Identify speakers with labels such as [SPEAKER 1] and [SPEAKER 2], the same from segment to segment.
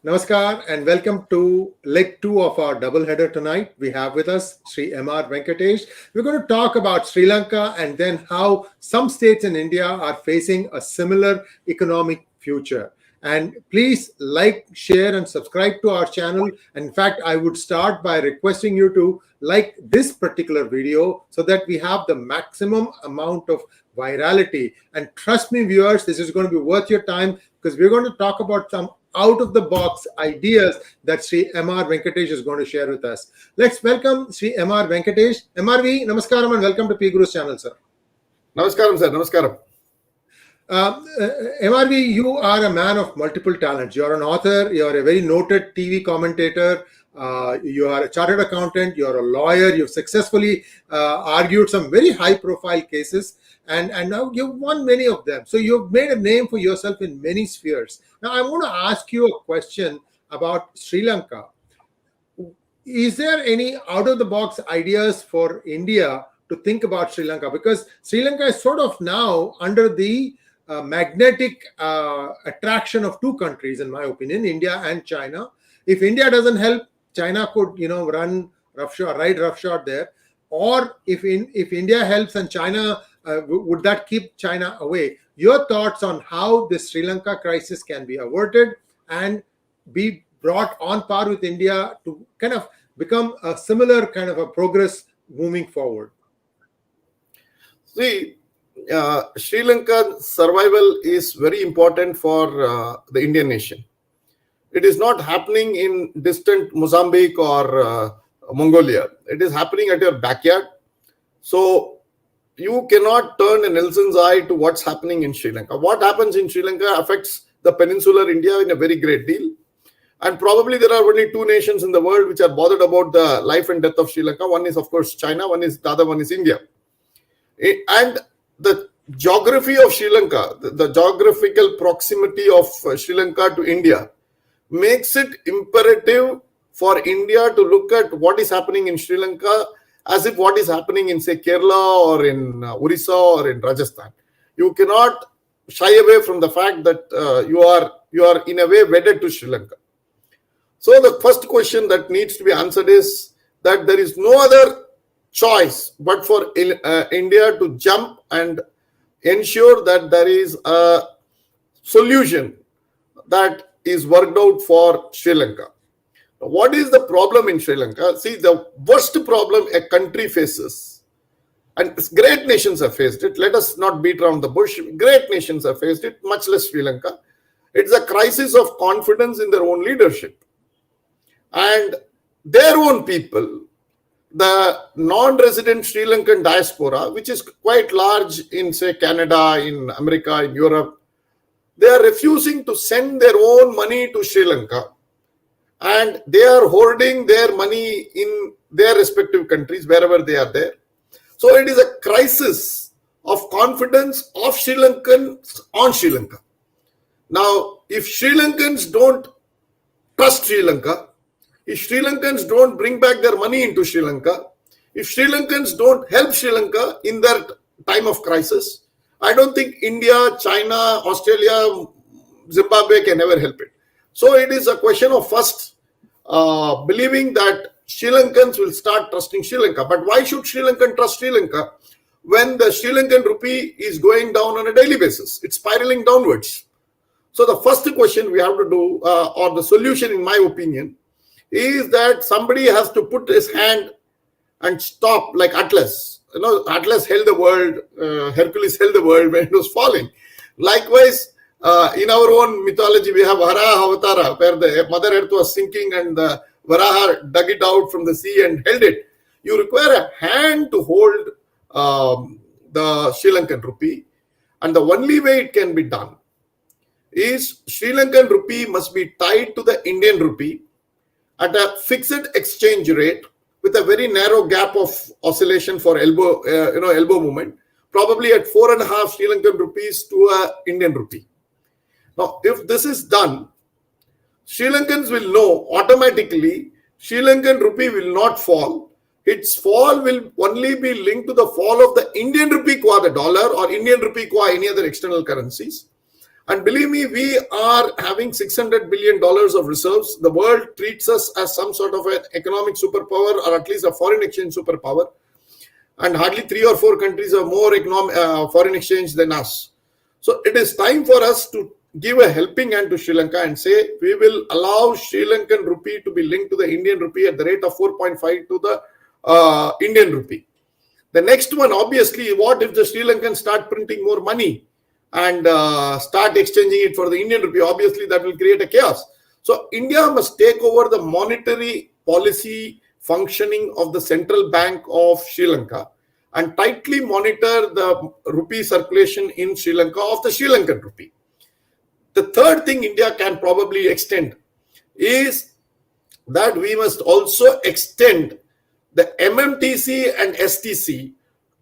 [SPEAKER 1] Namaskar and welcome to leg 2 of our double header tonight. We have with us Sri M R Venkatesh. We're going to talk about Sri Lanka and then how some states in India are facing a similar economic future. And please like, share and subscribe to our channel. And in fact, I would start by requesting you to like this particular video so that we have the maximum amount of virality. And trust me, viewers, this is going to be worth your time because we're going to talk about some out-of-the-box ideas that Sri M R Venkatesh is going to share with us. Let's welcome Sri M R Venkatesh. MRV, Namaskaram and welcome to PGurus channel, sir.
[SPEAKER 2] Namaskaram, sir. Namaskaram.
[SPEAKER 1] MRV, you are a man of multiple talents. You are an author, you are a very noted TV commentator, you are a chartered accountant, you are a lawyer, you've successfully argued some very high-profile cases, and now you've won many of them. So you've made a name for yourself in many spheres. Now, I want to ask you a question about Sri Lanka. Is there any out-of-the-box ideas for India to think about Sri Lanka? Because Sri Lanka is sort of now under the magnetic attraction of two countries, in my opinion, India and China. If India doesn't help, China could, run ride roughshod there. Or if India helps and China, would that keep China away? Your thoughts on how the Sri Lanka crisis can be averted and be brought on par with India to kind of become a similar kind of a progress moving forward?
[SPEAKER 2] See, Sri Lanka's survival is very important for the Indian nation. It is not happening in distant Mozambique or Mongolia. It is happening at your backyard. So you cannot turn a Nelson's eye to what's happening in Sri Lanka. What happens in Sri Lanka affects the peninsular India in a very great deal. And probably there are only two nations in the world which are bothered about the life and death of Sri Lanka. One is, of course, China. The other one is India. And the geography of Sri Lanka, the geographical proximity of Sri Lanka to India makes it imperative for India to look at what is happening in Sri Lanka as if what is happening in, say, Kerala or in Orissa or in Rajasthan. You cannot shy away from the fact that you are in a way wedded to Sri Lanka. So the first question that needs to be answered is that there is no other choice but for India to jump and ensure that there is a solution that is worked out for Sri Lanka. What is the problem in Sri Lanka? See, the worst problem a country faces, and great nations have faced it. Let us not beat around the bush. Great nations have faced it, much less Sri Lanka. It's a crisis of confidence in their own leadership. And their own people, the non-resident Sri Lankan diaspora, which is quite large in, say, Canada, in America, in Europe, they are refusing to send their own money to Sri Lanka. And they are holding their money in their respective countries, wherever they are there. So it is a crisis of confidence of Sri Lankans on Sri Lanka. Now, if Sri Lankans don't trust Sri Lanka, if Sri Lankans don't bring back their money into Sri Lanka, if Sri Lankans don't help Sri Lanka in their time of crisis, I don't think India, China, Australia, Zimbabwe can ever help it. So it is a question of first believing that Sri Lankans will start trusting Sri Lanka. But why should Sri Lankan trust Sri Lanka when the Sri Lankan rupee is going down on a daily basis? It's spiraling downwards. So the first question we have to do, or the solution in my opinion, is that somebody has to put his hand and stop, like Atlas. Atlas held the world, Hercules held the world when it was falling. Likewise, in our own mythology, we have Varaha Avatara, where the Mother Earth was sinking and the Varaha dug it out from the sea and held it. You require a hand to hold the Sri Lankan rupee. And the only way it can be done is Sri Lankan rupee must be tied to the Indian rupee at a fixed exchange rate with a very narrow gap of oscillation for elbow movement, probably at 4.5 Sri Lankan rupees to an Indian rupee. Now, if this is done, Sri Lankans will know automatically Sri Lankan rupee will not fall. Its fall will only be linked to the fall of the Indian rupee qua the dollar or Indian rupee qua any other external currencies. And believe me, we are having $600 billion of reserves. The world treats us as some sort of an economic superpower, or at least a foreign exchange superpower. And hardly 3 or 4 countries have more foreign exchange than us. So it is time for us to give a helping hand to Sri Lanka and say, we will allow Sri Lankan rupee to be linked to the Indian rupee at the rate of 4.5 to the Indian rupee. The next one, obviously, what if the Sri Lankans start printing more money and start exchanging it for the Indian rupee? Obviously, that will create a chaos. So India must take over the monetary policy functioning of the central bank of Sri Lanka and tightly monitor the rupee circulation in Sri Lanka of the Sri Lankan rupee. The third thing India can probably extend is that we must also extend the MMTC and STC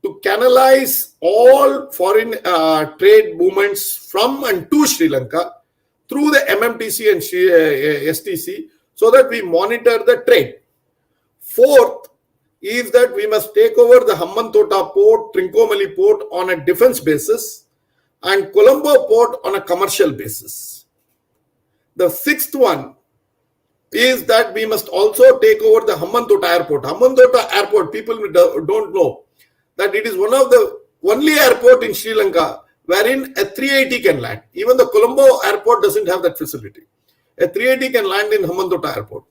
[SPEAKER 2] to canalize all foreign trade movements from and to Sri Lanka through the MMTC and STC so that we monitor the trade. Fourth is that we must take over the Hambantota port, Trincomalee port on a defense basis and Colombo port on a commercial basis. The sixth one is that we must also take over the Hambantota airport. Hambantota airport, people don't know that it is one of the only airport in Sri Lanka wherein a 380 can land. Even the Colombo airport doesn't have that facility. A 380 can land in Hambantota airport.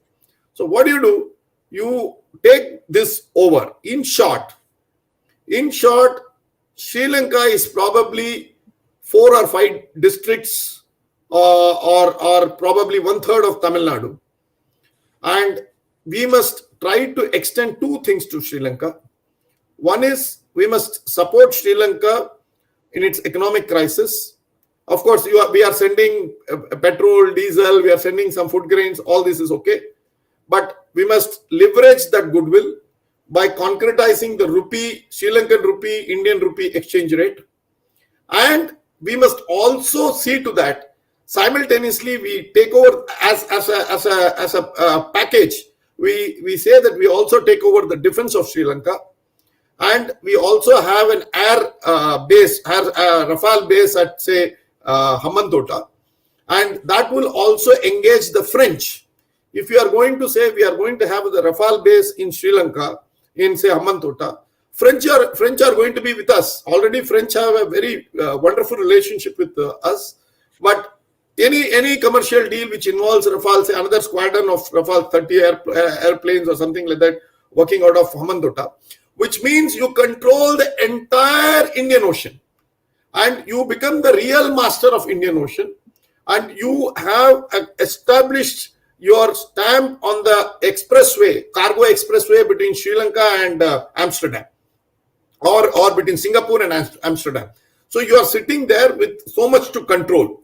[SPEAKER 2] So what do? You take this over. In short, Sri Lanka is probably 4 or 5 districts or probably 1/3 of Tamil Nadu. And we must try to extend 2 things to Sri Lanka. One is we must support Sri Lanka in its economic crisis. Of course, we are sending petrol, diesel, we are sending some food grains, all this is okay. But we must leverage that goodwill by concretizing the rupee, Sri Lankan rupee, Indian rupee exchange rate. And we must also see to that simultaneously we take over as a package. We say that we also take over the defense of Sri Lanka, and we also have an air base, Rafale base at say Hambantota, and that will also engage the French. If you are going to say we are going to have the Rafale base in Sri Lanka, in say Hambantota, French are going to be with us. Already French have a very wonderful relationship with us. But any commercial deal which involves Rafale, say another squadron of Rafale 30 airplanes or something like that working out of Hambantota, which means you control the entire Indian Ocean and you become the real master of Indian Ocean, and you have established your stamp on the expressway, cargo expressway between Sri Lanka and Amsterdam, or between Singapore and Amsterdam. So you are sitting there with so much to control.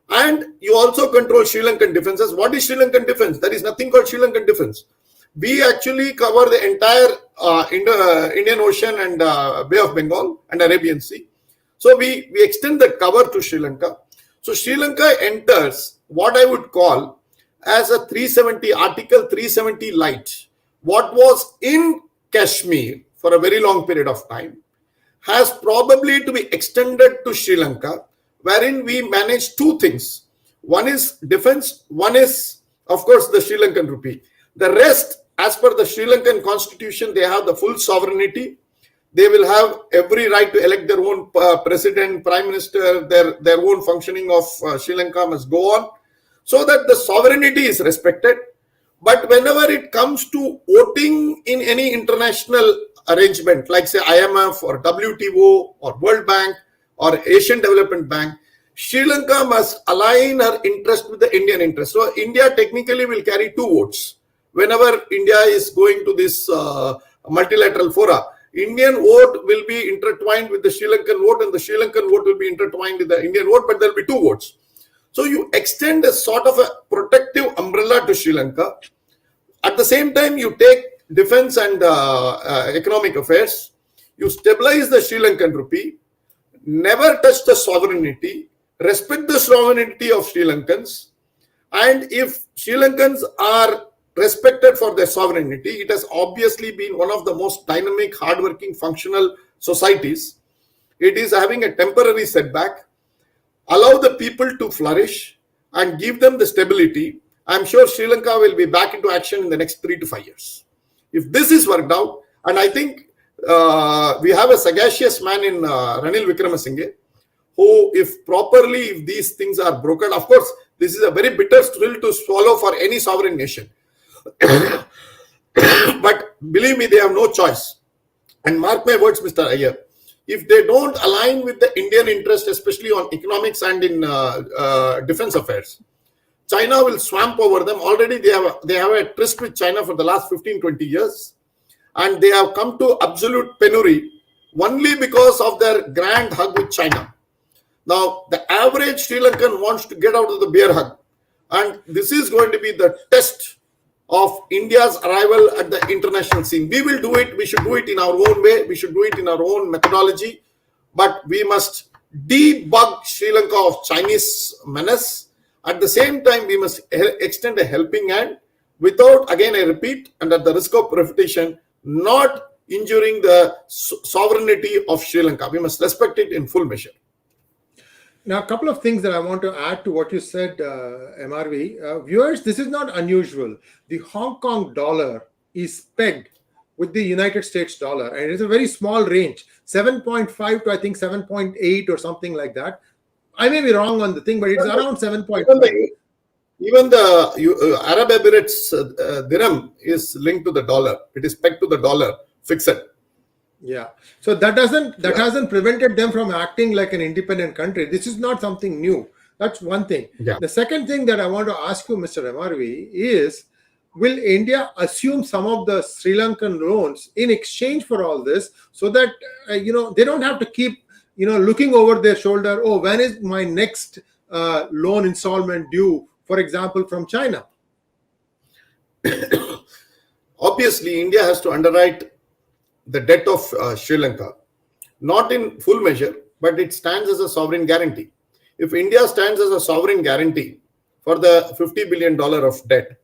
[SPEAKER 2] And you also control Sri Lankan defenses. What is Sri Lankan defense? There is nothing called Sri Lankan defense. We actually cover the entire Indian Ocean and Bay of Bengal and Arabian Sea. So we extend that cover to Sri Lanka. So Sri Lanka enters what I would call as a 370, Article 370 light. What was in Kashmir for a very long period of time has probably to be extended to Sri Lanka, wherein we manage 2 things. One is defense, one is, of course, the Sri Lankan rupee. The rest, as per the Sri Lankan constitution, they have the full sovereignty. They will have every right to elect their own president, prime minister, their own functioning of Sri Lanka must go on, so that the sovereignty is respected. But whenever it comes to voting in any international arrangement, like say IMF or WTO or World Bank or Asian Development Bank, Sri Lanka must align her interest with the Indian interest. So India technically will carry 2 votes. Whenever India is going to this multilateral fora, Indian vote will be intertwined with the Sri Lankan vote, and the Sri Lankan vote will be intertwined with the Indian vote, but there will be 2 votes. So you extend a sort of a protective umbrella to Sri Lanka. At the same time, you take defense and economic affairs. You stabilize the Sri Lankan rupee, never touch the sovereignty, respect the sovereignty of Sri Lankans. And if Sri Lankans are respected for their sovereignty, it has obviously been one of the most dynamic, hardworking, functional societies. It is having a temporary setback. allow the people to flourish, and give them the stability, I'm sure Sri Lanka will be back into action in the next 3 to 5 years. If this is worked out, and I think we have a sagacious man in Ranil Wickremesinghe, who, if these things are broken, of course, this is a very bitter pill to swallow for any sovereign nation. But believe me, they have no choice. And mark my words, Mr. Iyer, if they don't align with the Indian interest, especially on economics and in defense affairs, China will swamp over them. Already they have a tryst with China for the last 15-20 years. And they have come to absolute penury only because of their grand hug with China. Now, the average Sri Lankan wants to get out of the bear hug. And this is going to be the test of India's arrival at the international scene. We will do it. We should do it in our own way. We should do it in our own methodology. But we must debug Sri Lanka of Chinese menace. At the same time, we must extend a helping hand without, again, I repeat, and at the risk of repetition, not injuring the sovereignty of Sri Lanka. We must respect it in full measure.
[SPEAKER 1] Now, a couple of things that I want to add to what you said, MRV. Viewers, this is not unusual. The Hong Kong dollar is pegged with the United States dollar, and it is a very small range, 7.5 to I think 7.8 or something like that. I may be wrong on the thing, but it's around 7.5.
[SPEAKER 2] Even the Arab Emirates dirham is linked to the dollar. It is pegged to the dollar, fixed.
[SPEAKER 1] Yeah. So that hasn't prevented them from acting like an independent country. This is not something new. That's one thing.
[SPEAKER 2] Yeah.
[SPEAKER 1] The second thing that I want to ask you, Mr. MRV, is will India assume some of the Sri Lankan loans in exchange for all this, so that they don't have to keep looking over their shoulder? Oh, when is my next loan installment due? For example, from China.
[SPEAKER 2] Obviously, India has to underwrite the debt of Sri Lanka, not in full measure, but it stands as a sovereign guarantee. If India stands as a sovereign guarantee for the $50 billion of debt,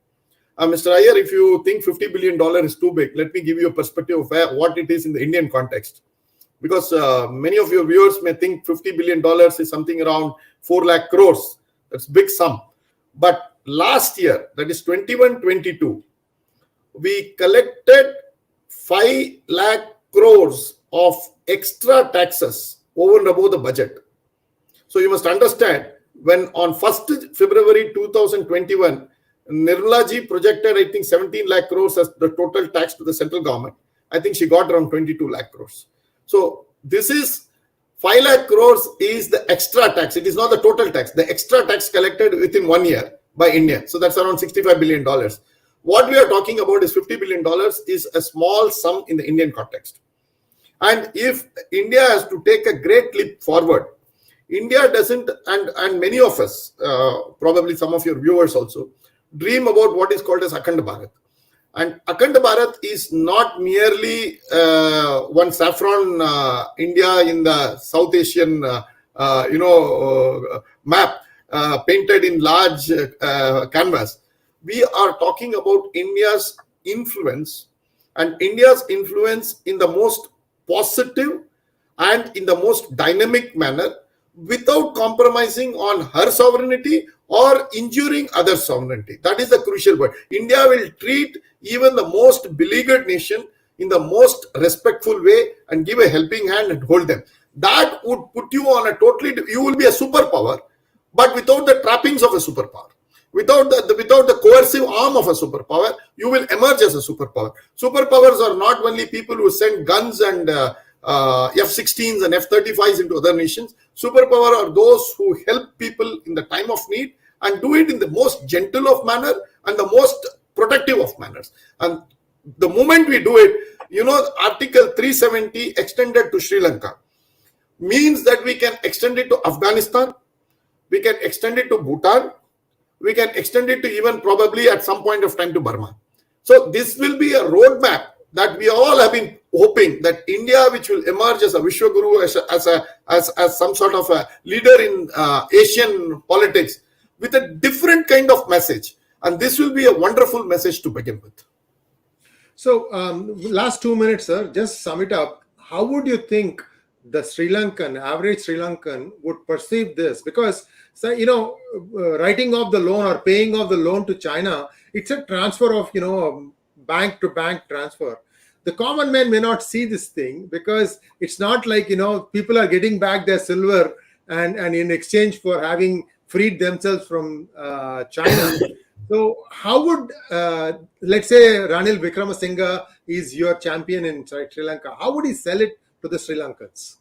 [SPEAKER 2] Mr. Iyer, if you think $50 billion is too big, let me give you a perspective of what it is in the Indian context. Because many of your viewers may think $50 billion is something around 4 lakh crores. That's a big sum. But last year, that is 21-22, we collected 5 lakh crores of extra taxes over and above the budget. So you must understand, when on 1st February 2021, Nirmala ji projected, I think, 17 lakh crores as the total tax to the central government. I think she got around 22 lakh crores. So this is 5 lakh crores is the extra tax. It is not the total tax. The extra tax collected within 1 year by India. So that's around $65 billion. What we are talking about is $50 billion is a small sum in the Indian context. And if India has to take a great leap forward, India doesn't, and many of us, probably some of your viewers also, dream about what is called as Akhand Bharat. And Akhand Bharat is not merely one saffron India in the South Asian, map painted in large canvas. We are talking about India's influence, and India's influence in the most positive and in the most dynamic manner, without compromising on her sovereignty or injuring other sovereignty. That is the crucial word. India will treat even the most beleaguered nation in the most respectful way and give a helping hand and hold them. That would put you on a you will be a superpower, but without the trappings of a superpower. Without the coercive arm of a superpower, you will emerge as a superpower. Superpowers are not only people who send guns and F-16s and F-35s into other nations. Superpower are those who help people in the time of need and do it in the most gentle of manner and the most protective of manners. And the moment we do it, Article 370 extended to Sri Lanka means that we can extend it to Afghanistan, we can extend it to Bhutan, we can extend it to even probably at some point of time to Burma. So this will be a roadmap that we all have been hoping that India, which will emerge as a Vishwaguru, as some sort of a leader in Asian politics, with a different kind of message. And this will be a wonderful message to begin with.
[SPEAKER 1] So last 2 minutes, sir, just sum it up. How would you think the average Sri Lankan would perceive this? Because, so, writing off the loan or paying off the loan to China, it's a transfer of, bank to bank transfer. The common man may not see this thing because it's not like, people are getting back their silver and in exchange for having freed themselves from China. So how would, let's say Ranil Wickramasinghe is your champion in Sri Lanka, how would he sell it to the Sri Lankans?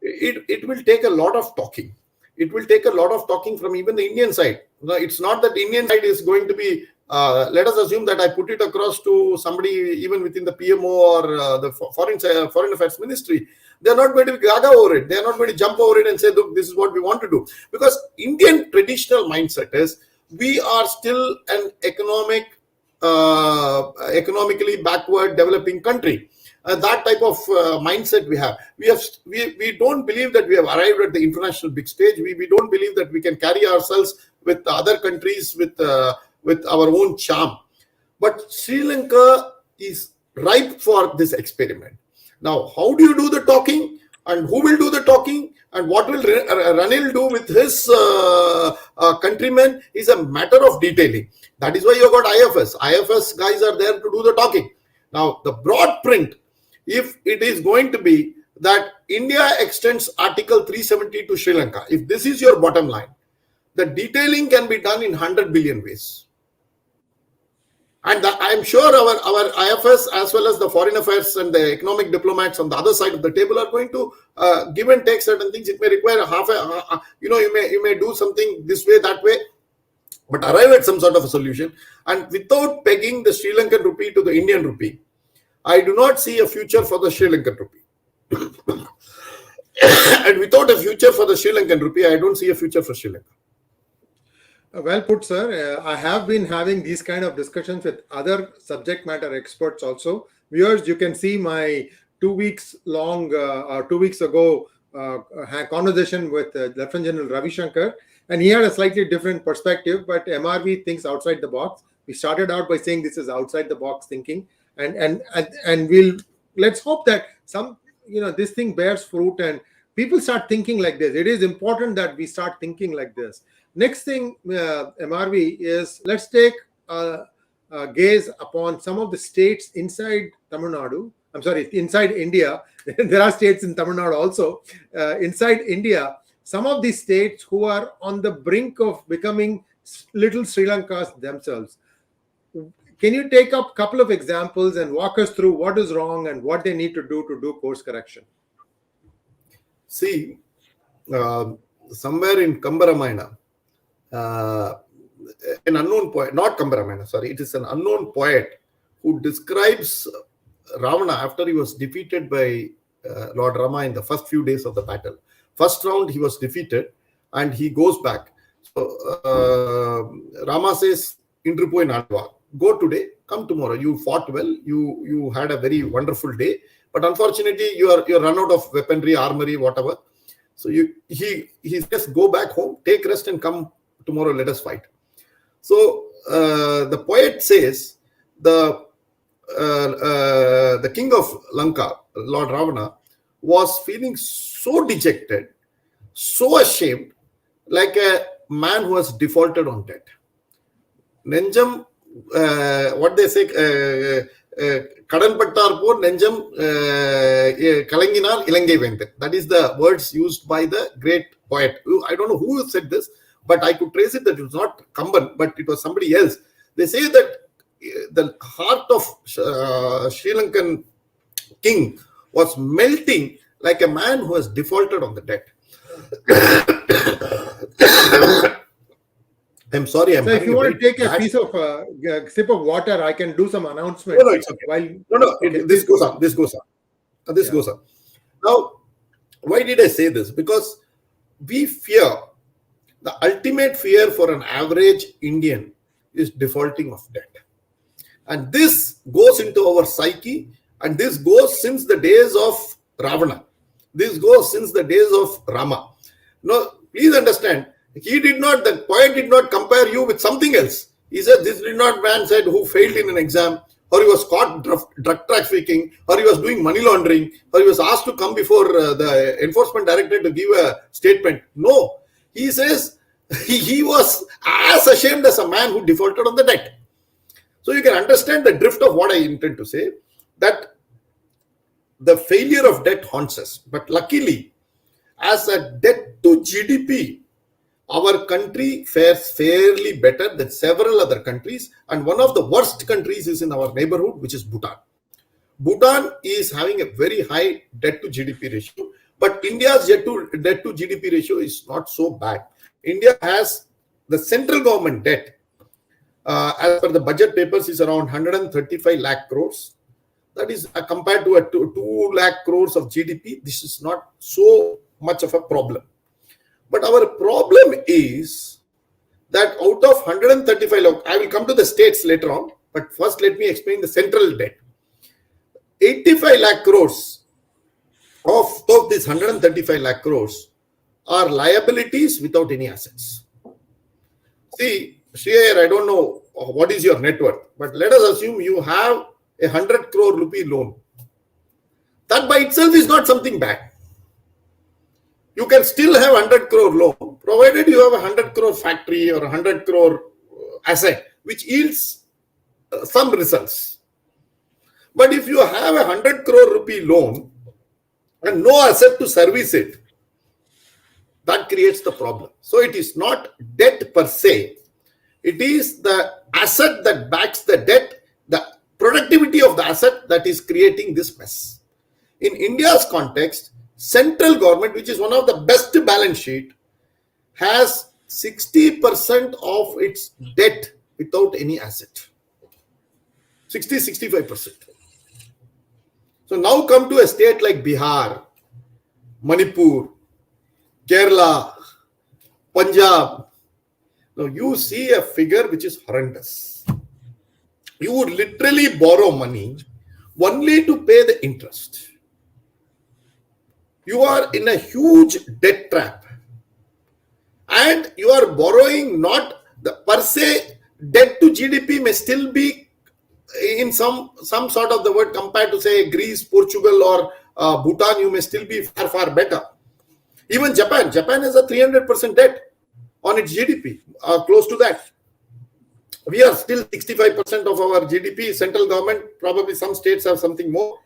[SPEAKER 2] It will take a lot of talking. It will take a lot of talking from even the Indian side. No, it's not that the Indian side is going to be, let us assume that I put it across to somebody even within the PMO or the Foreign Affairs Ministry. They're not going to be gaga over it. They're not going to jump over it and say, look, this is what we want to do. Because Indian traditional mindset is, we are still an economically backward developing country. That type of mindset we have. We don't believe that we have arrived at the international big stage. We don't believe that we can carry ourselves with other countries with our own charm. But Sri Lanka is ripe for this experiment. Now, how do you do the talking? And who will do the talking? And what will Ranil do with his countrymen is a matter of detailing. That is why you got IFS. IFS guys are there to do the talking. Now, the broad print, if it is going to be that India extends Article 370 to Sri Lanka, if this is your bottom line, the detailing can be done in 100 billion ways. And I am sure our IFS as well as the foreign affairs and the economic diplomats on the other side of the table are going to give and take certain things. It may require you may do something this way, that way, but arrive at some sort of a solution. And without pegging the Sri Lankan rupee to the Indian rupee, I do not see a future for the Sri Lankan rupee. And without a future for the Sri Lankan rupee, I don't see a future for Sri Lanka.
[SPEAKER 1] Well put, sir. I have been having these kind of discussions with other subject matter experts also. Viewers, you can see my 2 weeks long, 2 weeks ago, conversation with Lieutenant General Ravi Shankar, and he had a slightly different perspective, but MRV thinks outside the box. We started out by saying this is outside the box thinking, and let's hope that this thing bears fruit and people start thinking like this. It is important that we start thinking like this. Next thing, MRV, is let's take a gaze upon some of the states inside Tamil Nadu. I'm sorry, inside India. There are states in Tamil Nadu also. Inside India, some of these states who are on the brink of becoming little Sri Lankas themselves. Can you take up a couple of examples and walk us through what is wrong and what they need to do course correction?
[SPEAKER 2] See, somewhere in Kamba an unknown poet, not Kamba sorry, it is an unknown poet who describes Ravana after he was defeated by Lord Rama in the first few days of the battle. First round, he was defeated and he goes back. So Rama says, Indrupo in Adwa, go today, come tomorrow. You fought well, you had a very wonderful day, but unfortunately you're run out of weaponry, armory, whatever. So he says, go back home, take rest and come tomorrow, let us fight. So the poet says the king of Lanka, Lord Ravana, was feeling so dejected, so ashamed, like a man who has defaulted on debt. Nenjam, what they say, Kadan pattar por Nenjam Kalanginar Ilangai Venkat. That is the words used by the great poet. I don't know who said this, but I could trace it that it was not Kamban, but it was somebody else. They say that the heart of Sri Lankan king was melting like a man who has defaulted on the debt. I'm sorry.
[SPEAKER 1] So if you want to take a piece of sip of water, I can do some announcements.
[SPEAKER 2] No, it's okay. This goes on. Now, why did I say this? Because we fear, the ultimate fear for an average Indian is defaulting of debt. And this goes into our psyche, and this goes since the days of Ravana. This goes since the days of Rama. Now, please understand, the poet did not compare you with something else. He said, this did not man said who failed in an exam or he was caught drug trafficking, or he was doing money laundering, or he was asked to come before the enforcement directorate to give a statement. No, he says he was as ashamed as a man who defaulted on the debt. So you can understand the drift of what I intend to say, that the failure of debt haunts us. But luckily, as a debt to GDP, our country fares fairly better than several other countries. And one of the worst countries is in our neighborhood, which is Bhutan. Bhutan is having a very high debt to GDP ratio, but India's debt to GDP ratio is not so bad. India has the central government debt, as per the budget papers, is around 135 lakh crores. That is compared to a 2 lakh crores of GDP. This is not so much of a problem. But our problem is that out of 135 lakh, I will come to the states later on, but first let me explain the central debt. 85 lakh crores of this 135 lakh crores are liabilities without any assets. See, Sri, I don't know what is your net worth, but let us assume you have a 100 crore rupee loan. That by itself is not something bad. You can still have 100 crore loan, provided you have a 100 crore factory or a 100 crore asset, which yields some results. But if you have a 100 crore rupee loan and no asset to service it, that creates the problem. So it is not debt per se. It is the asset that backs the debt, the productivity of the asset that is creating this mess. In India's context, central government, which is one of the best balance sheet, has 60% of its debt without any asset. 60-65%. So now come to a state like Bihar, Manipur, Kerala, Punjab. Now you see a figure which is horrendous. You would literally borrow money only to pay the interest. You are in a huge debt trap. And you are borrowing not the per se debt to GDP may still be in some sort of the word compared to say Greece, Portugal or Bhutan, you may still be far, far better. Even Japan has a 300% debt on its GDP, close to that. We are still 65% of our GDP, central government, probably some states have something more.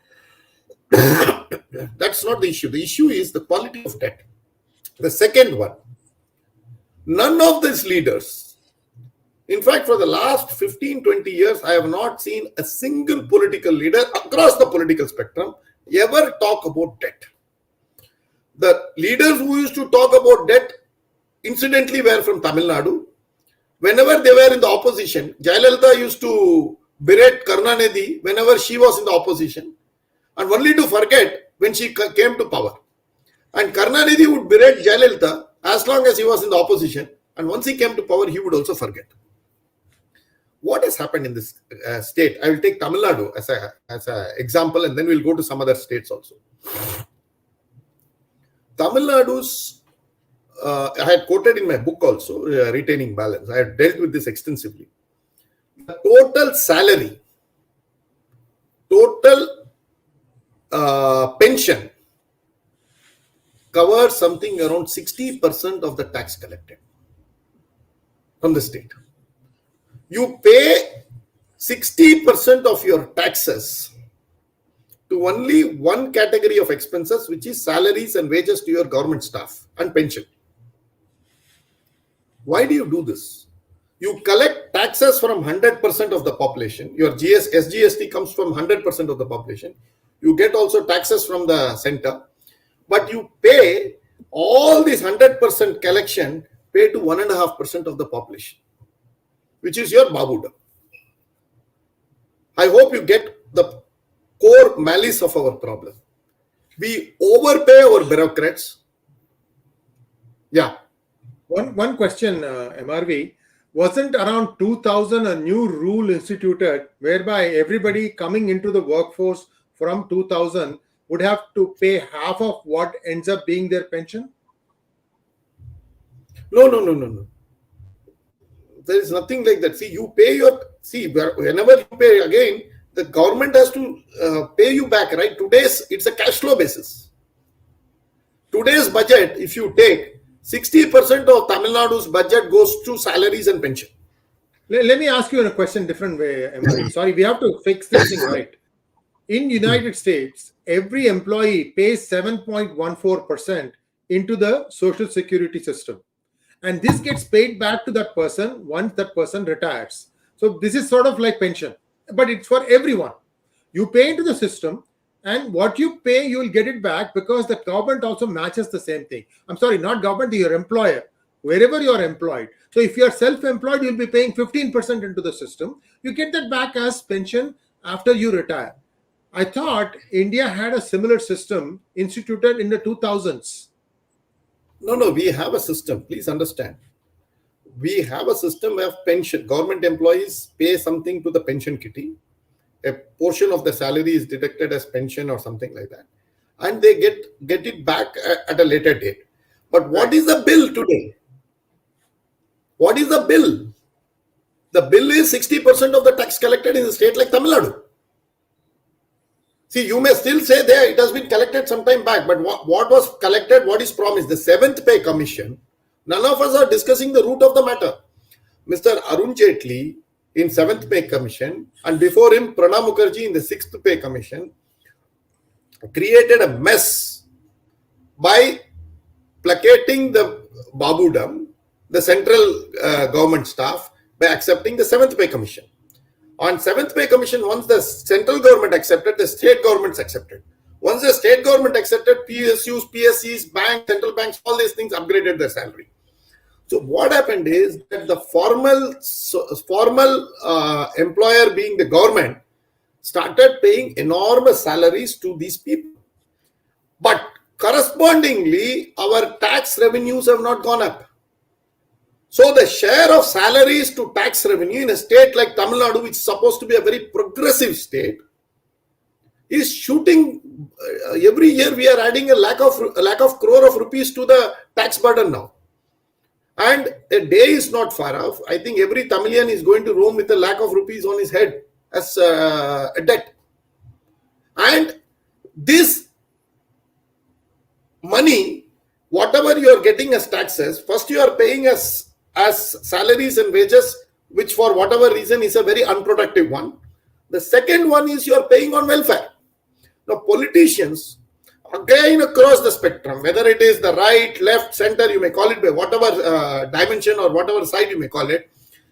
[SPEAKER 2] That's not the issue. The issue is the quality of debt. The second one, none of these leaders, in fact, for the last 15-20 years, I have not seen a single political leader across the political spectrum ever talk about debt. The leaders who used to talk about debt, incidentally, were from Tamil Nadu. Whenever they were in the opposition, Jayalalitha used to berate Karunanidhi whenever she was in the opposition, and only to forget when she came to power. And Karunanidhi would berate Jayalalitha as long as he was in the opposition, and once he came to power, he would also forget. What has happened in this state? I will take Tamil Nadu as an example, and then we'll go to some other states also. Tamil Nadu's, I had quoted in my book also, Retaining Balance. I have dealt with this extensively. The total salary, total pension covers something around 60% of the tax collected from the state. You pay 60% of your taxes to only one category of expenses, which is salaries and wages to your government staff and pension. Why do you do this? You collect taxes from 100% of the population. Your SGST comes from 100% of the population. You get also taxes from the center. But you pay all this 100% collection, pay to 1.5% of the population, which is your Babuda. I hope you get the core malice of our problem. We overpay our bureaucrats. Yeah.
[SPEAKER 1] One question, MRV. Wasn't around 2000 a new rule instituted whereby everybody coming into the workforce from 2000 would have to pay half of what ends up being their pension?
[SPEAKER 2] No. There is nothing like that. See, you pay whenever you pay again, the government has to pay you back, right? Today's, it's a cash flow basis. Today's budget, if you take 60% of Tamil Nadu's budget goes to salaries and pension.
[SPEAKER 1] Let me ask you a question different way, MRE. Sorry, we have to fix this thing right. In United States, every employee pays 7.14% into the social security system. And this gets paid back to that person once that person retires. So this is sort of like pension, but it's for everyone. You pay into the system, and what you pay, you will get it back because the government also matches the same thing. I'm sorry, not government, your employer, wherever you are employed. So if you are self-employed, you'll be paying 15% into the system. You get that back as pension after you retire. I thought India had a similar system instituted in the 2000s.
[SPEAKER 2] No, we have a system. Please understand. We have a system of pension. Government employees pay something to the pension kitty. A portion of the salary is deducted as pension or something like that. And they get it back at a later date. But what is the bill today? What is the bill? The bill is 60% of the tax collected in a state like Tamil Nadu. See, you may still say there it has been collected some time back, but what was collected, what is promised? The 7th Pay Commission, none of us are discussing the root of the matter. Mr. Arun Jaitley in 7th Pay Commission, and before him Pranab Mukherjee in the 6th Pay Commission, created a mess by placating the Babudam, the central government staff, by accepting the 7th Pay Commission. On 7th Pay Commission, once the central government accepted, the state governments accepted. Once the state government accepted, PSUs, PSCs, banks, central banks, all these things upgraded their salary. So what happened is that the formal employer, being the government, started paying enormous salaries to these people. But correspondingly, our tax revenues have not gone up. So the share of salaries to tax revenue in a state like Tamil Nadu, which is supposed to be a very progressive state, is shooting. Every year we are adding a lakh of crore of rupees to the tax burden now. And a day is not far off. I think every Tamilian is going to roam with a lakh of rupees on his head as a debt. And this money, whatever you are getting as taxes, first you are paying as salaries and wages, which for whatever reason is a very unproductive one. The second one is you are paying on welfare. Now politicians, again across the spectrum, whether it is the right, left, center, you may call it by whatever dimension or whatever side you may call it,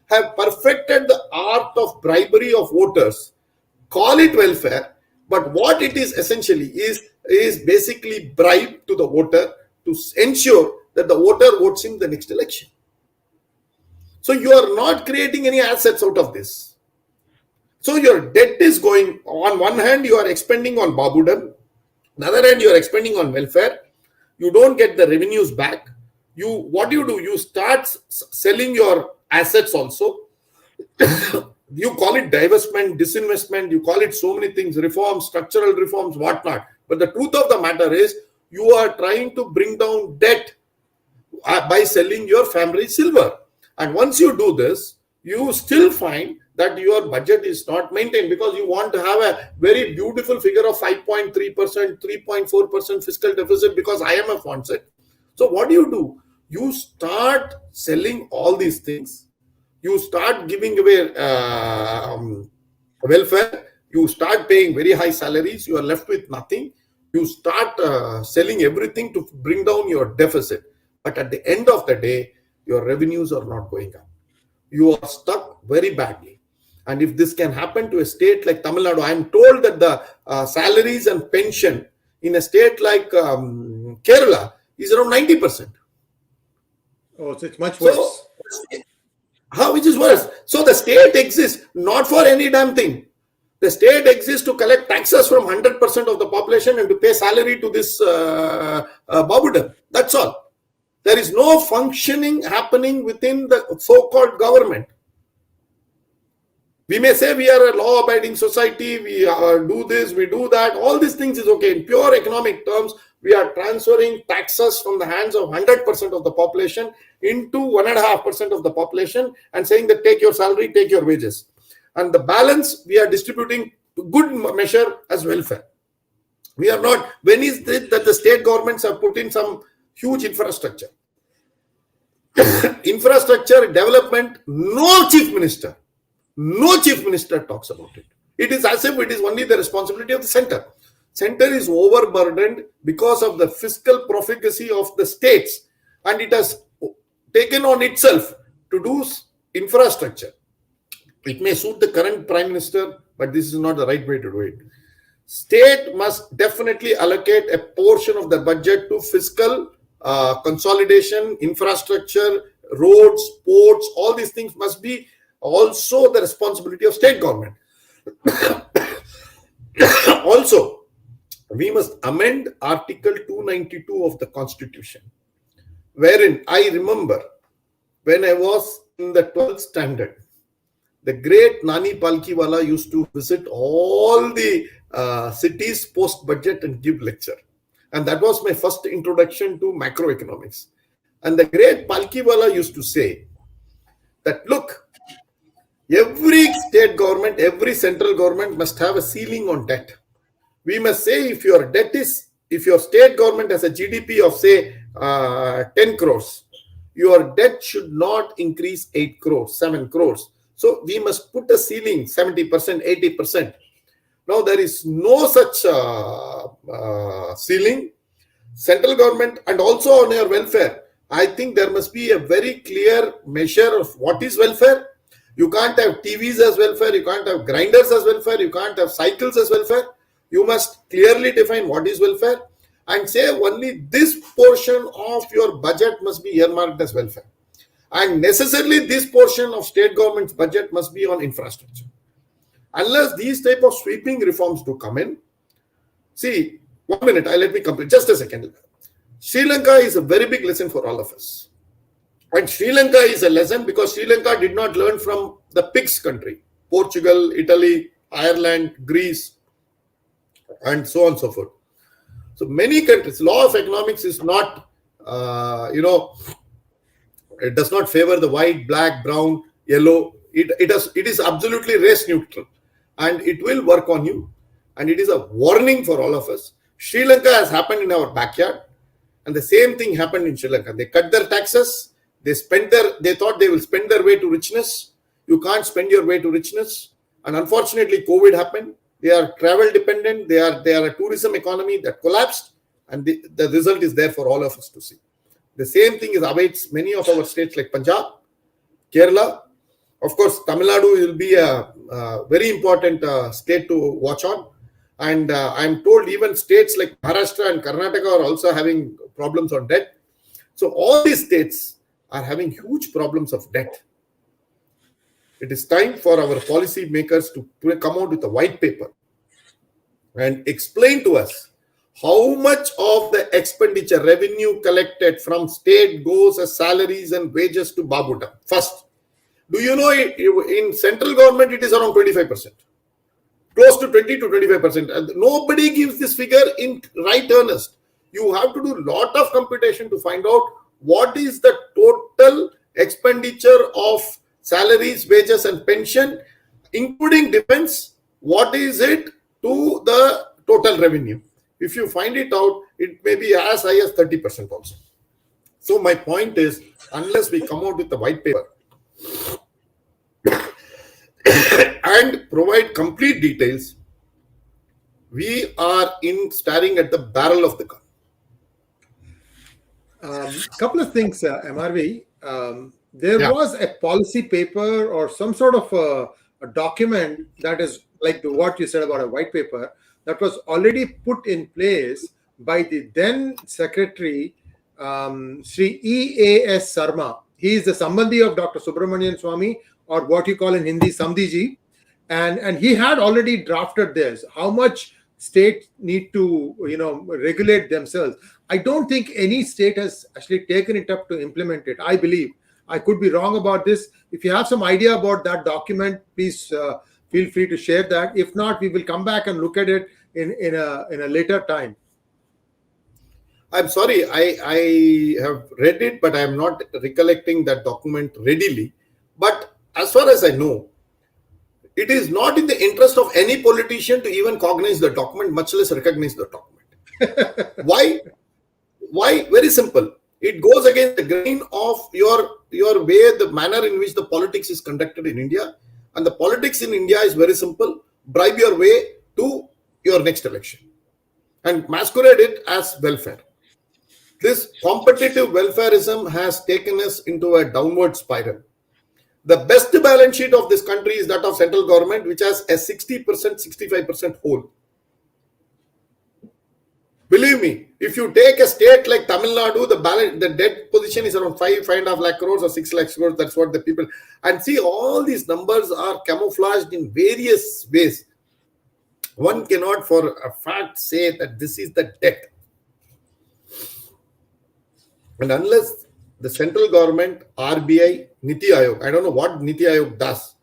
[SPEAKER 2] have perfected the art of bribery of voters. Call it welfare, but what it is essentially is basically bribe to the voter to ensure that the voter votes in the next election. So you are not creating any assets out of this. So your debt is going, on one hand you are expending on Babudam, on the other hand you are expending on welfare. You don't get the revenues back. What do? You start selling your assets also. You call it divestment, disinvestment, you call it so many things, reforms, structural reforms, whatnot. But the truth of the matter is you are trying to bring down debt by selling your family silver. And once you do this, you still find that your budget is not maintained because you want to have a very beautiful figure of 5.3%, 3.4% fiscal deficit because IMF wants it. So what do? You start selling all these things. You start giving away welfare. You start paying very high salaries. You are left with nothing. You start selling everything to bring down your deficit. But at the end of the day, your revenues are not going up. You are stuck very badly. And if this can happen to a state like Tamil Nadu, I am told that the salaries and pension in a state like Kerala is around 90%.
[SPEAKER 1] Oh, so it's much worse.
[SPEAKER 2] So, which is worse? So the state exists not for any damn thing. The state exists to collect taxes from 100% of the population and to pay salary to this Babudam. That's all. There is no functioning happening within the so-called government. We may say we are a law-abiding society, we do this, we do that. All these things is okay. In pure economic terms, we are transferring taxes from the hands of 100% of the population into 1.5% of the population and saying that take your salary, take your wages. And the balance, we are distributing good measure as welfare. We are not. When is it that the state governments have put in some huge infrastructure? Infrastructure development, no chief minister talks about it. It is as if it is only the responsibility of the center. Center is overburdened because of the fiscal profligacy of the states, and it has taken on itself to do infrastructure. It may suit the current prime minister, but this is not the right way to do it. State must definitely allocate a portion of the budget to fiscal consolidation, infrastructure, roads, ports. All these things must be also the responsibility of state government. Also, we must amend Article 292 of the Constitution, wherein I remember when I was in the 12th standard, the great Nani Palkiwala used to visit all the cities post-budget and give lecture. And that was my first introduction to macroeconomics. And the great Palkiwala used to say that, look, every state government, every central government must have a ceiling on debt. We must say if your state government has a GDP of say 10 crores, your debt should not increase 8 crores, 7 crores. So we must put a ceiling 70%, 80%. Now there is no such ceiling. Central government and also on your welfare, I think there must be a very clear measure of what is welfare. You can't have TVs as welfare. You can't have grinders as welfare. You can't have cycles as welfare. You must clearly define what is welfare and say only this portion of your budget must be earmarked as welfare. And necessarily this portion of state government's budget must be on infrastructure. Unless these type of sweeping reforms do come in, see, 1 minute, let me complete, just a second. Sri Lanka is a very big lesson for all of us. And Sri Lanka is a lesson because Sri Lanka did not learn from the pigs country, Portugal, Italy, Ireland, Greece, and so on and so forth. So many countries, law of economics is not, it does not favor the white, black, brown, yellow. It is absolutely race neutral, and it will work on you. And it is a warning for all of us. Sri Lanka has happened in our backyard, and the same thing happened in Sri Lanka. They cut their taxes. They thought they will spend their way to richness. You can't spend your way to richness. And unfortunately, COVID happened. They are travel dependent. They are a tourism economy that collapsed, and the result is there for all of us to see. The same thing awaits many of our states like Punjab, Kerala. Of course, Tamil Nadu will be a very important state to watch on. And I'm told even states like Maharashtra and Karnataka are also having problems on debt. So all these states are having huge problems of debt. It is time for our policy makers to come out with a white paper and explain to us how much of the expenditure revenue collected from state goes as salaries and wages to Babuta. First, do you know in central government it is around 25%, close to 20 to 25%. And nobody gives this figure in right earnest. You have to do a lot of computation to find out what is the total expenditure of salaries, wages, and pension, including defense. What is it to the total revenue? If you find it out, it may be as high as 30% also. So my point is, unless we come out with a white paper and provide complete details, we are staring at the barrel of the gun.
[SPEAKER 1] Couple of things, MRV. There was a policy paper or some sort of a document that is like what you said about a white paper that was already put in place by the then secretary, Sri E.A.S. Sarma. He is the Sambandhi of Dr. Subramanian Swamy, or what you call in Hindi, Samdiji. And he had already drafted this, how much states need to, regulate themselves. I don't think any state has actually taken it up to implement it. I believe. I could be wrong about this. If you have some idea about that document, please feel free to share that. If not, we will come back and look at it in a later time.
[SPEAKER 2] I'm sorry, I have read it, but I am not recollecting that document readily. But as far as I know, it is not in the interest of any politician to even cognize the document, much less recognize the document. Why? Very simple. It goes against the grain of your way, the manner in which the politics is conducted in India. And the politics in India is very simple. Bribe your way to your next election and masquerade it as welfare. This competitive welfarism has taken us into a downward spiral. The best balance sheet of this country is that of central government, which has a 60%, 65% hole. Believe me, if you take a state like Tamil Nadu, the debt position is around 5.5 lakh crores or 6 lakh crores. That's what the people, and see, all these numbers are camouflaged in various ways. One cannot for a fact say that this is the debt. And unless the central government, RBI, Niti Aayog, I don't know what Niti Aayog does.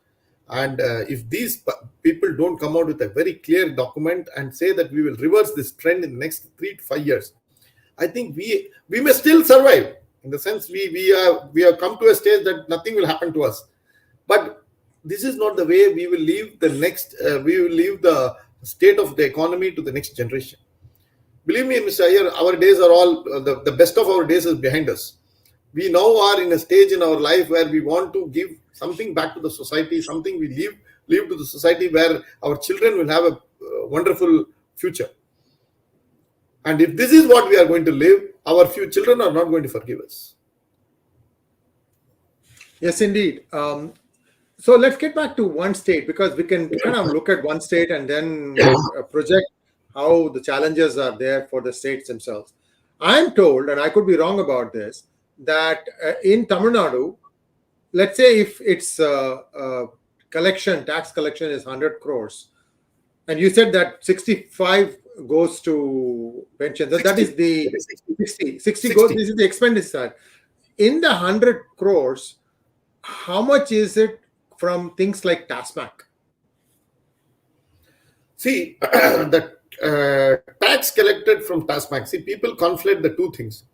[SPEAKER 2] And if these people don't come out with a very clear document and say that we will reverse this trend in the next 3 to 5 years, I think we may still survive. In the sense, we have come to a stage that nothing will happen to us. But this is not the way we will leave the next. We will leave the state of the economy to the next generation. Believe me, Mr. Iyer, our days are all the best of our days is behind us. We now are in a stage in our life where we want to give something back to the society, something we leave to the society where our children will have a wonderful future. And if this is what we are going to live, our few children are not going to forgive us.
[SPEAKER 1] Yes, indeed. So let's get back to one state, because we can kind of look at one state and then project how the challenges are there for the states themselves. I'm told, and I could be wrong about this, that in Tamil Nadu, let's say if its tax collection is 100 crores, and you said that 65 goes to pensions, that is the 60 goes, this is the expenditure. In the 100 crores, how much is it from things like TASMAC?
[SPEAKER 2] See, the tax collected from TASMAC, see, people conflate the two things.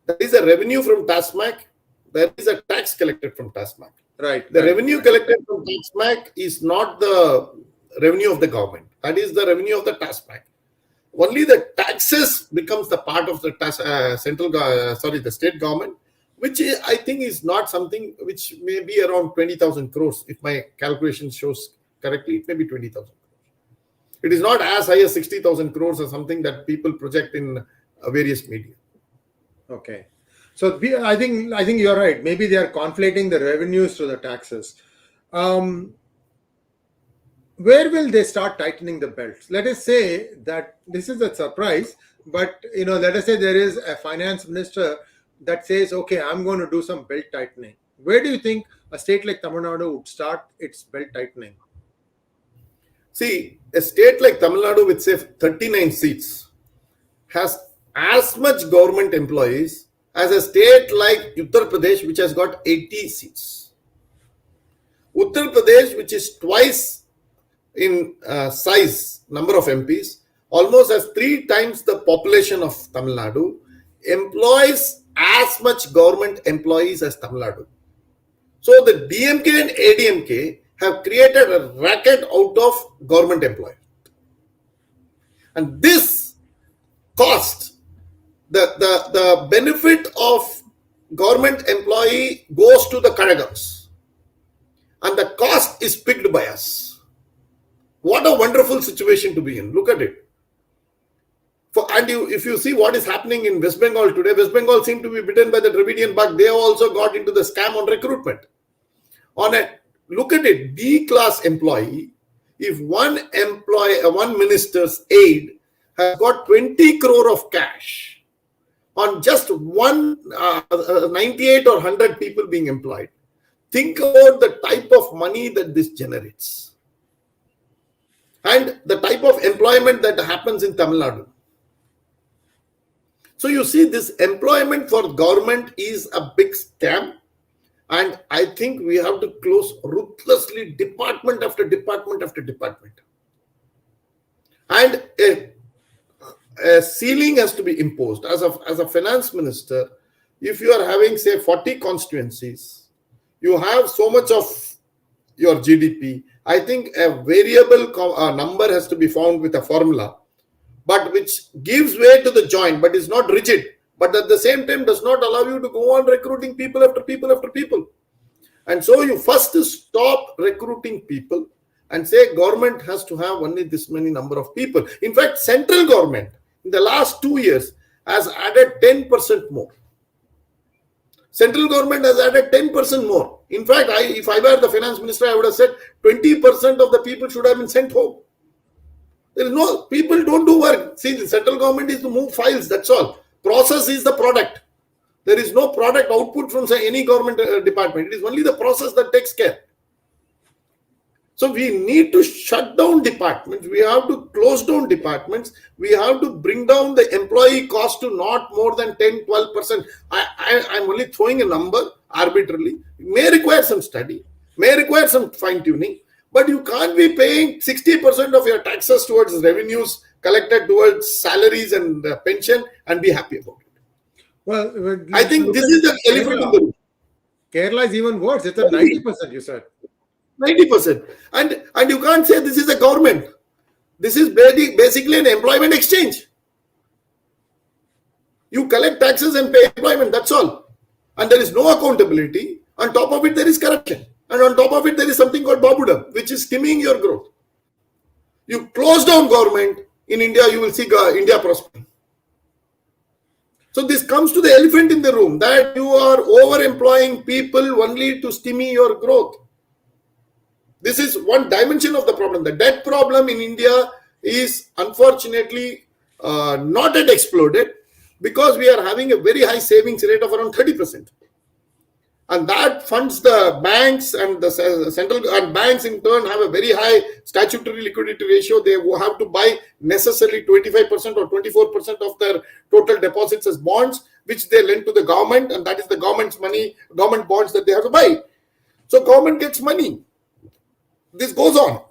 [SPEAKER 2] There is a revenue from TASMAC, there is a tax collected from TASMAC.
[SPEAKER 1] Right.
[SPEAKER 2] The revenue collected from TASMAC is not the revenue of the government. That is the revenue of the TASMAC. Only the taxes becomes the part of the the state government, which I think is not something which may be around 20,000 crores. If my calculation shows correctly, it may be 20,000 crores. It is not as high as 60,000 crores or something that people project in various media.
[SPEAKER 1] Okay. So I think you're right. Maybe they are conflating the revenues to the taxes. Where will they start tightening the belts? Let us say that this is a surprise, but let us say there is a finance minister that says, okay, I'm going to do some belt tightening. Where do you think a state like Tamil Nadu would start its belt tightening?
[SPEAKER 2] See, a state like Tamil Nadu with, say, 39 seats has as much government employees as a state like Uttar Pradesh, which has got 80 seats. Uttar Pradesh, which is twice in size, number of MPs, almost has 3 times the population of Tamil Nadu, employs as much government employees as Tamil Nadu. So the DMK and ADMK have created a racket out of government employees. And this cost, the benefit of government employee goes to the Kadagams. And the cost is picked by us. What a wonderful situation to be in. Look at it. If you see what is happening in West Bengal today, West Bengal seemed to be bitten by the Dravidian bug. They also got into the scam on recruitment. Look at it, D-class employee, if one minister's aide has got 20 crore of cash on just 98 or 100 people being employed, think about the type of money that this generates and the type of employment that happens in Tamil Nadu. So you see, this employment for government is a big scam. And I think we have to close ruthlessly department after department after department. And a ceiling has to be imposed. As a finance minister, if you are having, say, 40 constituencies, you have so much of your GDP, I think a variable number has to be found with a formula, but which gives way to the joint, but is not rigid, but at the same time does not allow you to go on recruiting people after people after people. And so you first stop recruiting people and say government has to have only this many number of people. In fact, central government in the last 2 years has added 10% more. Central government has added 10% more. In fact, if I were the finance minister, I would have said 20% of the people should have been sent home. There is no, people don't do work. See, the central government is to move files, that's all. Process is the product. There is no product output from any government department. It is only the process that takes care. So we need to shut down departments. We have to close down departments. We have to bring down the employee cost to not more than 10-12%. I'm only throwing a number arbitrarily. It may require some study, may require some fine-tuning, but you can't be paying 60% of your taxes towards revenues collected towards salaries and pension and be happy about it.
[SPEAKER 1] Well,
[SPEAKER 2] I think this is the elephant in the room.
[SPEAKER 1] Kerala is even worse. It's at 90%, you said.
[SPEAKER 2] 90%. And you can't say this is a government. This is basically an employment exchange. You collect taxes and pay employment, that's all. And there is no accountability. On top of it, there is corruption. And on top of it, there is something called babudam, which is skimming your growth. You close down government, in India, you will see India prospering. So this comes to the elephant in the room, that you are overemploying people only to stymie your growth. This is one dimension of the problem. The debt problem in India is unfortunately not yet exploded because we are having a very high savings rate of around 30%. And that funds the banks, and the central and banks in turn have a very high statutory liquidity ratio. They have to buy necessarily 25% or 24% of their total deposits as bonds, which they lend to the government, and that is the government's money, government bonds that they have to buy. So government gets money. This goes on.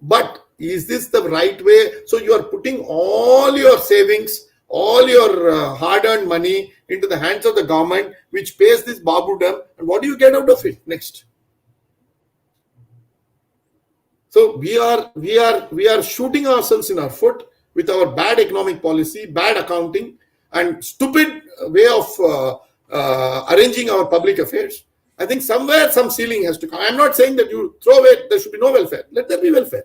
[SPEAKER 2] But is this the right way? So you are putting all your savings, all your hard-earned money into the hands of the government, which pays this babudam, and what do you get out of it next? So we are shooting ourselves in our foot with our bad economic policy, bad accounting, and stupid way of arranging our public affairs. I think somewhere some ceiling has to come. I'm not saying that you throw away, there should be no welfare. Let there be welfare.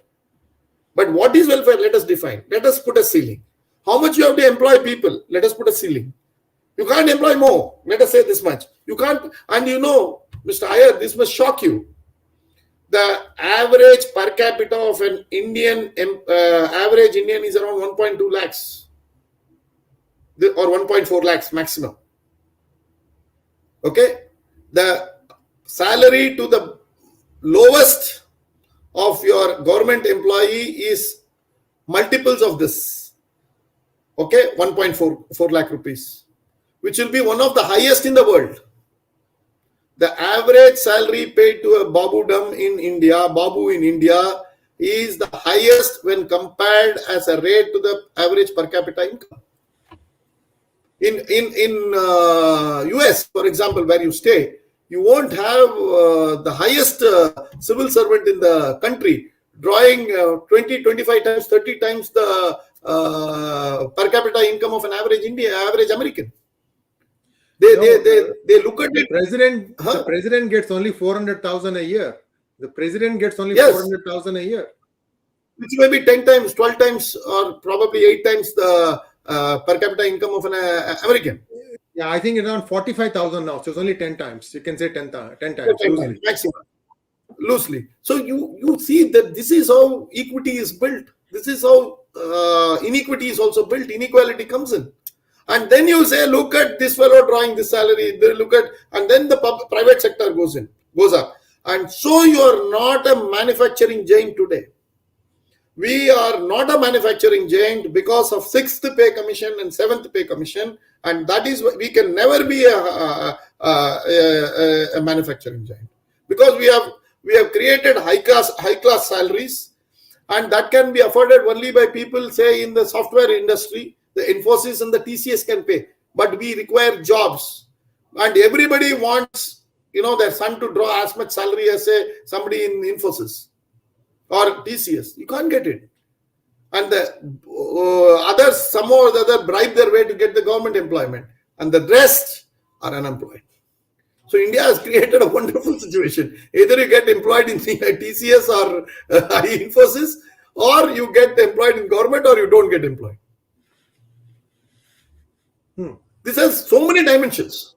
[SPEAKER 2] But what is welfare? Let us define. Let us put a ceiling. How much you have to employ people? Let us put a ceiling. You can't employ more. Let us say this much. You can't. And you know, Mr. Iyer, this must shock you. The average per capita of an Indian, average Indian is around 1.2 lakhs. Or 1.4 lakhs maximum. Okay? The salary to the lowest of your government employee is multiples of this. Okay, 1.4 lakh rupees, which will be one of the highest in the world. The average salary paid to a babu in India is the highest when compared as a rate to the average per capita income. In US, for example, where you stay, you won't have the highest civil servant in the country drawing 20, 25 times, 30 times the per capita income of an average American. They look at it.
[SPEAKER 1] The president gets only 400,000 a year. The president gets only 400,000 a year.
[SPEAKER 2] Which may be 10 times, 12 times, or probably 8 times the per capita income of an American.
[SPEAKER 1] Yeah, I think it's around 45,000 now. So it's only 10 times. You can say 10 times. 10
[SPEAKER 2] times maximum. Loosely. So you see that this is how equity is built. This is how inequity is also built. Inequality comes in. And then you say, look at this fellow drawing this salary. They look at, and then the private sector goes up. And so you are not a manufacturing giant today. We are not a manufacturing giant because of 6th pay commission and 7th pay commission, and that is we can never be a manufacturing giant because we have created high class salaries, and that can be afforded only by people, say, in the software industry. The Infosys and the TCS can pay, but we require jobs, and everybody wants their son to draw as much salary as, say, somebody in Infosys. or TCS. You can't get it. And the others somehow or the other bribe their way to get the government employment, and the rest are unemployed. So India has created a wonderful situation. Either you get employed in TCS or Infosys, or you get employed in government, or you don't get employed. This has so many dimensions.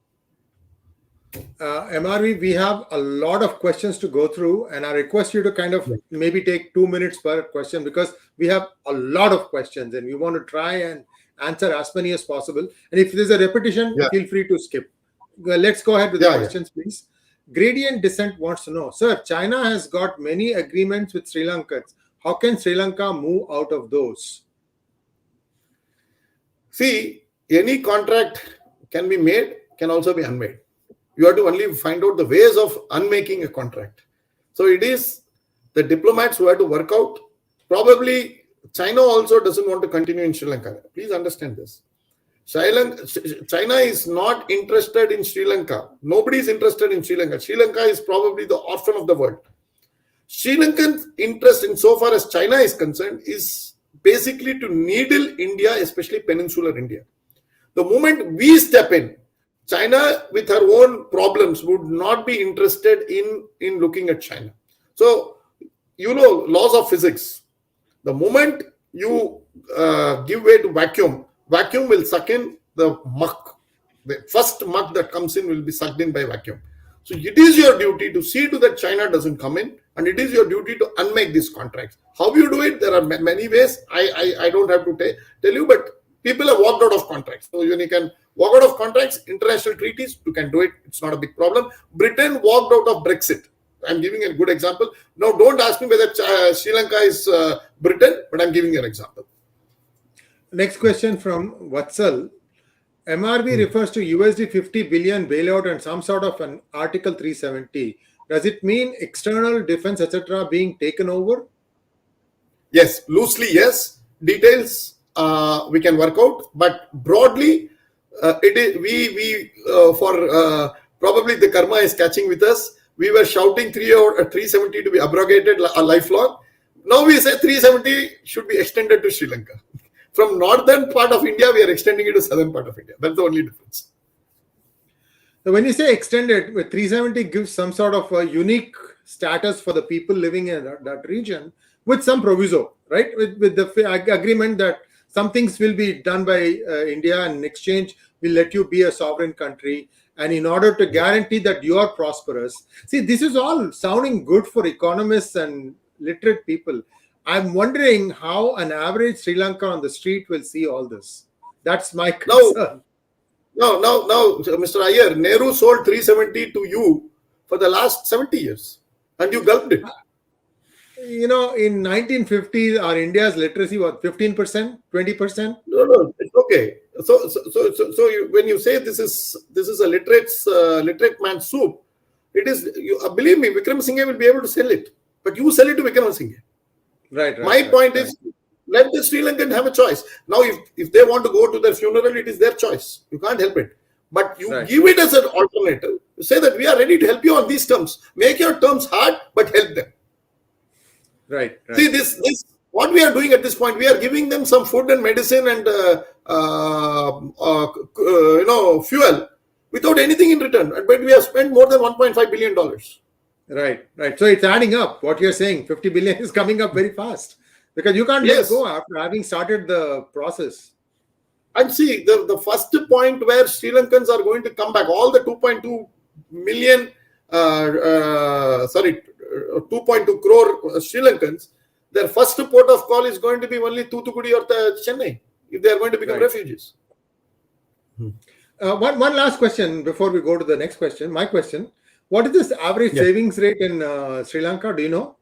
[SPEAKER 1] MRV, we have a lot of questions to go through, and I request you to kind of maybe take 2 minutes per question, because we have a lot of questions and we want to try and answer as many as possible. And if there's a repetition, feel free to skip. Let's go ahead with the questions, please. Gradient Descent wants to know, sir, China has got many agreements with Sri Lankans. How can Sri Lanka move out of those?
[SPEAKER 2] See, any contract can be made, can also be unmade. You have to only find out the ways of unmaking a contract. So it is the diplomats who have to work out. Probably China also doesn't want to continue in Sri Lanka. Please understand this. China is not interested in Sri Lanka. Nobody is interested in Sri Lanka. Sri Lanka is probably the orphan of the world. Sri Lankan's interest, insofar as China is concerned, is basically to needle India, especially peninsular India. The moment we step in, China, with her own problems, would not be interested in looking at China. So, laws of physics. The moment you give way to vacuum will suck in the muck. The first muck that comes in will be sucked in by vacuum. So it is your duty to see to that China doesn't come in, and it is your duty to unmake these contracts. How you do it? There are many ways. I don't have to tell you, but people have walked out of contracts. So when you can walk out of contracts, international treaties, you can do it. It's not a big problem. Britain walked out of Brexit. I'm giving a good example. Now, don't ask me whether Sri Lanka is Britain, but I'm giving you an example.
[SPEAKER 1] Next question from Vatsal. MRV refers to USD 50 billion bailout and some sort of an Article 370. Does it mean external defense, etc., being taken over?
[SPEAKER 2] Yes, loosely, yes. Details we can work out, but broadly, it is for probably the karma is catching with us. We were shouting 370 to be abrogated a lifelong. Now we say 370 should be extended to Sri Lanka. From northern part of India, we are extending it to southern part of India. That's the only difference.
[SPEAKER 1] So when you say extended, 370 gives some sort of a unique status for the people living in that region with some proviso, right? With the agreement that some things will be done by India, and in exchange will let you be a sovereign country. And in order to guarantee that you are prosperous. See, this is all sounding good for economists and literate people. I'm wondering how an average Sri Lankan on the street will see all this. That's my concern.
[SPEAKER 2] No, Mr. Iyer, Nehru sold 370 to you for the last 70 years, and you gulped it.
[SPEAKER 1] In 1950s, our India's literacy was 15%, 20%.
[SPEAKER 2] No, it's okay. So when you say this is a literate man's soup, it is. Believe me, Vikram Singhe will be able to sell it, but you sell it to Vikram Singhe.
[SPEAKER 1] Right.
[SPEAKER 2] My point is, let the Sri Lankan have a choice. Now, if they want to go to their funeral, it is their choice. You can't help it. But you give it as an alternative. You say that we are ready to help you on these terms. Make your terms hard, but help them.
[SPEAKER 1] Right.
[SPEAKER 2] See, this what we are doing at this point, we are giving them some food and medicine and fuel without anything in return. But we have spent more than $1.5 billion.
[SPEAKER 1] Right. So it's adding up. What you're saying, 50 billion is coming up very fast, because you can't let go after having started the process.
[SPEAKER 2] And see, the first point where Sri Lankans are going to come back, all the 2.2 million, 2.2 crore Sri Lankans, their first port of call is going to be only Thoothukudi or Chennai, if they are going to become refugees.
[SPEAKER 1] One last question before we go to the next question. My question. What is this average savings rate in Sri Lanka? Do you know?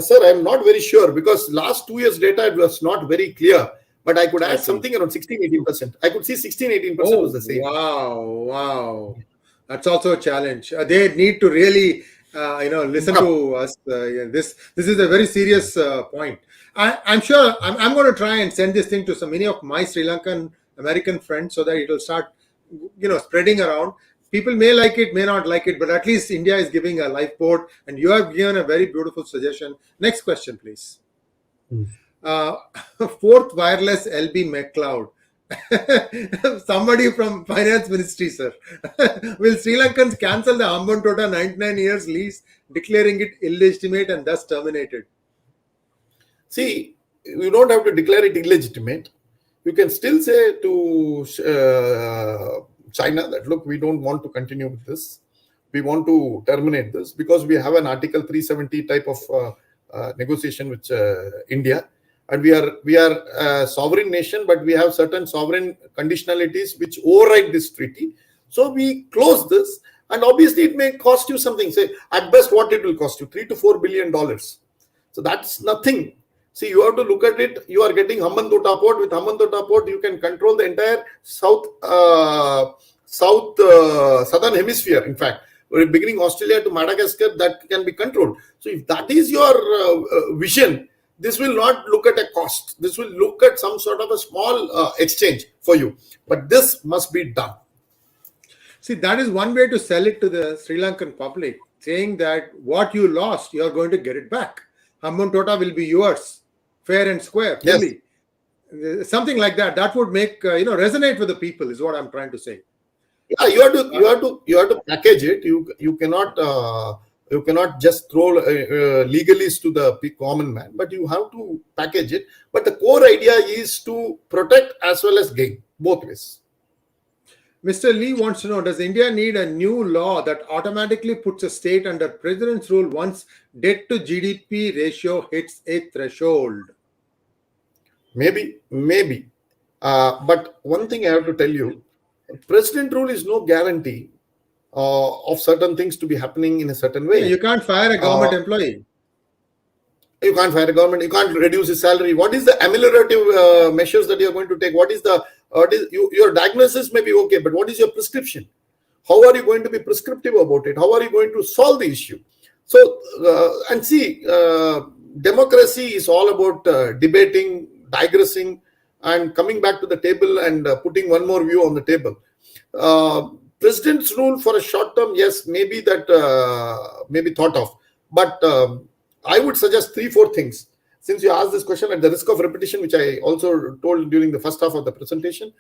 [SPEAKER 2] Sir, I'm not very sure, because last 2 years' data it was not very clear. But I could add something around 16-18%. I could see 16-18% was the same.
[SPEAKER 1] Wow. That's also a challenge. They need to really, listen to us. This is a very serious point. I'm sure I'm going to try and send this thing to many of my Sri Lankan American friends so that it will start, spreading around. People may like it, may not like it, but at least India is giving a lifeboat, and you have given a very beautiful suggestion. Next question, please. Uh, Fourth wireless LB McLeod. Somebody from finance ministry, sir. Will Sri Lankans cancel the Hambantota 99 years lease, declaring it illegitimate and thus terminated?
[SPEAKER 2] See, you don't have to declare it illegitimate. You can still say to China that, look, we don't want to continue with this. We want to terminate this because we have an Article 370 type of negotiation with India. And we are a sovereign nation, but we have certain sovereign conditionalities which override this treaty. So we close this, and obviously it may cost you something. Say at best, what it will cost you, $3 to $4 billion. So that's nothing. See, you have to look at it. You are getting Hambantota Port. With Hambantota Port, you can control the entire southern hemisphere. In fact, beginning Australia to Madagascar, that can be controlled. So if that is your vision, this will not look at a cost. This will look at some sort of a small exchange for you. But this must be done.
[SPEAKER 1] See, that is one way to sell it to the Sri Lankan public, saying that what you lost, you are going to get it back. Hambantota will be yours, fair and square, fully. Yes. Something like that. That would make resonate with the people, is what I'm trying to say.
[SPEAKER 2] Yeah, you have to package it. You cannot just throw legalese to the common man, but you have to package it. But the core idea is to protect as well as gain, both ways.
[SPEAKER 1] Mr. Lee wants to know, does India need a new law that automatically puts a state under president's rule once debt to GDP ratio hits a threshold?
[SPEAKER 2] Maybe. But one thing I have to tell you, president rule is no guarantee of certain things to be happening in a certain way.
[SPEAKER 1] You can't fire a government employee.
[SPEAKER 2] You can't fire a government. You can't reduce his salary. What is the ameliorative measures that you are going to take? Your diagnosis may be okay, but what is your prescription? How are you going to be prescriptive about it? How are you going to solve the issue? So, democracy is all about debating, digressing, and coming back to the table and putting one more view on the table. President's rule for a short term, yes, maybe that may be thought of. But I would suggest 3-4 things. Since you asked this question, at the risk of repetition, which I also told during the first half of the presentation,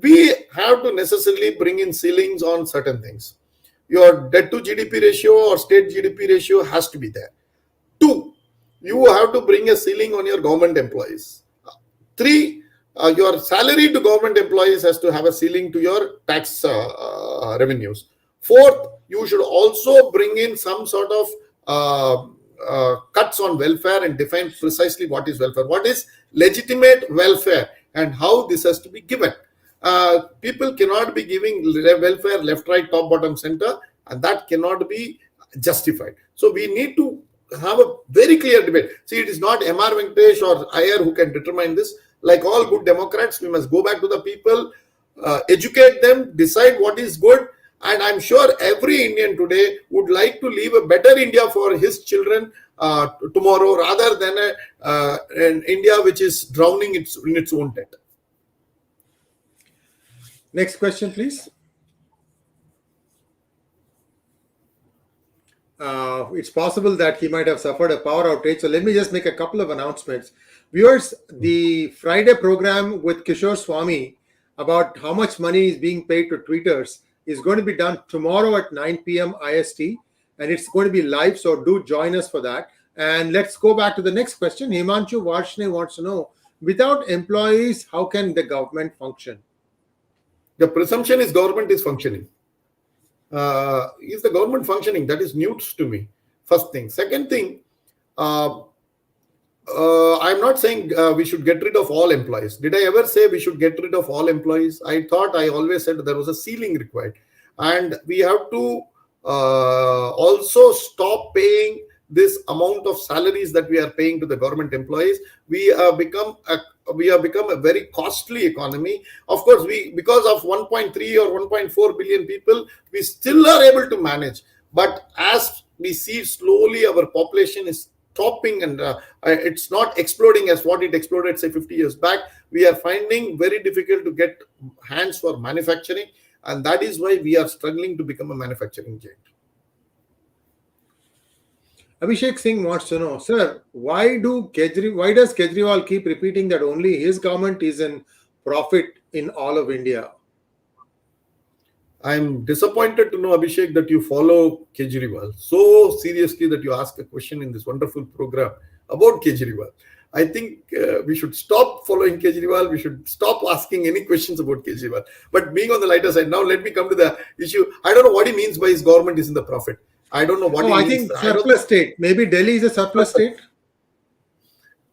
[SPEAKER 2] we have to necessarily bring in ceilings on certain things. Your debt to GDP ratio or state GDP ratio has to be there. 2, you have to bring a ceiling on your government employees. 3, your salary to government employees has to have a ceiling to your tax revenues. 4th, you should also bring in some sort of cuts on welfare and define precisely what is welfare, what is legitimate welfare, and how this has to be given. People cannot be giving welfare left, right, top, bottom, center, and that cannot be justified. So we need to have a very clear debate. See, it is not I M R Venkatesh or Iyer who can determine this. Like all good Democrats, we must go back to the people, educate them, decide what is good. And I'm sure every Indian today would like to leave a better India for his children tomorrow, rather than an India which is drowning in its own debt.
[SPEAKER 1] Next question, please. It's possible that he might have suffered a power outage. So let me just make a couple of announcements. Viewers, the Friday program with Kishore Swami about how much money is being paid to tweeters is going to be done tomorrow at 9 p.m. IST, and it's going to be live, so do join us for that. And let's go back to the next question. Himanshu Varshney wants to know, without employees, how can the government function?
[SPEAKER 2] The presumption is government is functioning. Is the government functioning? That is news to me. First thing. Second thing, I'm not saying we should get rid of all employees. Did I ever say we should get rid of all employees? I always said there was a ceiling required. And we have to also stop paying this amount of salaries that we are paying to the government employees. We have become a very costly economy. Of course, because of 1.3 or 1.4 billion people, we still are able to manage. But as we see slowly our population is stopping and it's not exploding as what it exploded, say, 50 years back, we are finding very difficult to get hands for manufacturing. And that is why we are struggling to become a manufacturing giant.
[SPEAKER 1] Abhishek Singh wants to know, sir, why does Kejriwal keep repeating that only his government is in profit in all of India?
[SPEAKER 2] I'm disappointed to know, Abhishek, that you follow Kejriwal so seriously that you ask a question in this wonderful program about Kejriwal. I think we should stop following Kejriwal. We should stop asking any questions about Kejriwal. But being on the lighter side, now let me come to the issue. I don't know what he means by his government is in the profit. I don't know what he means.
[SPEAKER 1] I think surplus state. Maybe Delhi is a surplus state?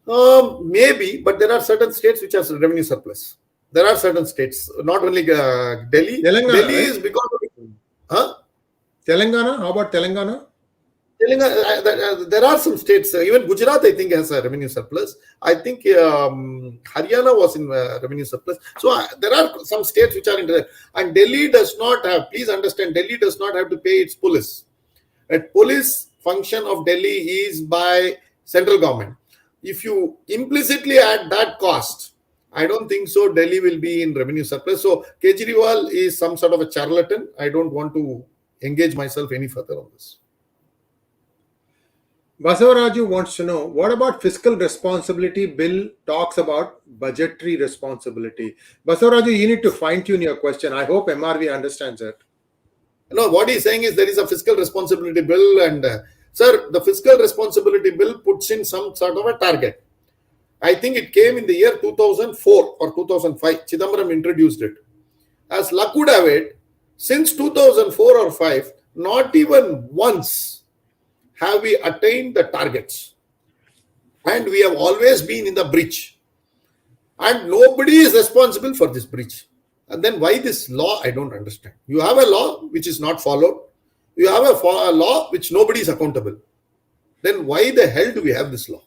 [SPEAKER 2] Maybe, but there are certain states which are revenue surplus. There are certain states, not only Delhi.
[SPEAKER 1] Telangana,
[SPEAKER 2] Delhi
[SPEAKER 1] right?
[SPEAKER 2] is because of,
[SPEAKER 1] Telangana? How about Telangana?
[SPEAKER 2] There are some states, even Gujarat, I think, has a revenue surplus. I think Haryana was in revenue surplus. So there are some states which are in there. And Delhi does not have, please understand, Delhi does not have to pay its police. A police function of Delhi is by central government. If you implicitly add that cost, I don't think so Delhi will be in revenue surplus. So Kejriwal is some sort of a charlatan. I don't want to engage myself any further on this.
[SPEAKER 1] Basavaraju wants to know, what about fiscal responsibility bill talks about budgetary responsibility? Basavaraju, you need to fine-tune your question. I hope MRV understands it.
[SPEAKER 2] No, what he's saying is there is a fiscal responsibility bill, and sir, the fiscal responsibility bill puts in some sort of a target. I think it came in the year 2004 or 2005. Chidambaram introduced it. As luck would have it, since 2004 or 5, not even once have we attained the targets. And we have always been in the breach. And nobody is responsible for this breach. And then why this law? I don't understand. You have a law which is not followed. You have a law which nobody is accountable. Then why the hell do we have this law?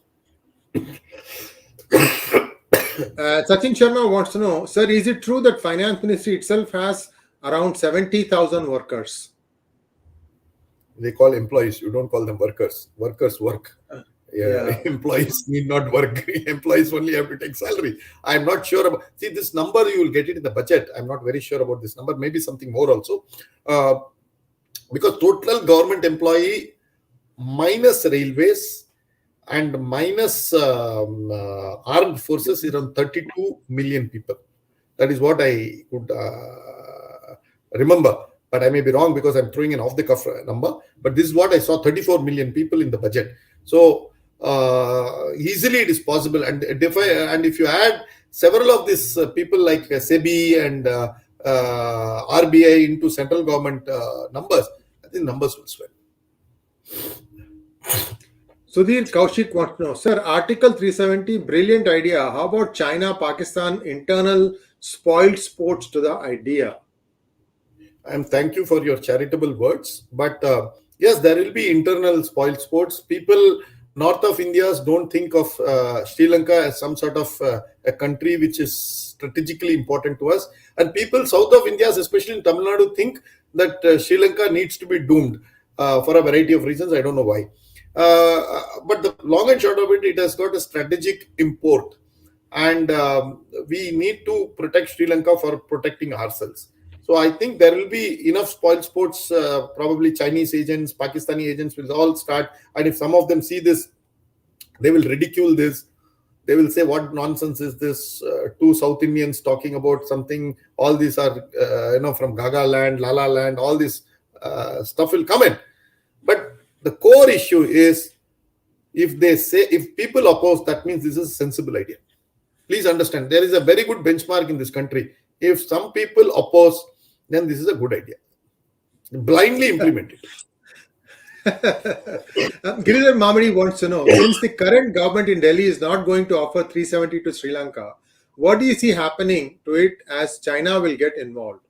[SPEAKER 1] Sachin Sharma wants to know, sir, is it true that Finance Ministry itself has around 70,000 workers?
[SPEAKER 2] They call employees. You don't call them workers. Workers work. Yeah. Employees need not work. Employees only have to take salary. I'm not sure about. See, this number you will get it in the budget. I'm not very sure about this number. Maybe something more also, because total government employee minus railways and minus armed forces is around 32 million people. That is what I could remember. But I may be wrong because I'm throwing an off-the-cuff number. But this is what I saw: 34 million people in the budget. So easily it is possible. And if you add several of these people like SEBI and RBI into central government numbers, I think numbers will swell.
[SPEAKER 1] Sudhir Kaushik wants to know, sir, Article 370, brilliant idea. How about China, Pakistan, internal spoiled sports to the idea?
[SPEAKER 2] Thank you for your charitable words. But yes, there will be internal spoiled sports. People north of India don't think of Sri Lanka as some sort of a country which is strategically important to us. And people south of India, especially in Tamil Nadu, think that Sri Lanka needs to be doomed for a variety of reasons. I don't know why. But the long and short of it, it has got a strategic import. And we need to protect Sri Lanka for protecting ourselves. So I think there will be enough spoiled sports. Probably Chinese agents, Pakistani agents will all start. And if some of them see this, they will ridicule this. They will say, what nonsense is this? Two South Indians talking about something. All these are, from Gaga land, Lala land, all this stuff will come in. But the core issue is, if people oppose, that means this is a sensible idea. Please understand, there is a very good benchmark in this country. If some people oppose, then this is a good idea. Blindly implement it.
[SPEAKER 1] Giridhar Mamadi wants to know, since the current government in Delhi is not going to offer 370 to Sri Lanka, what do you see happening to it as China will get involved?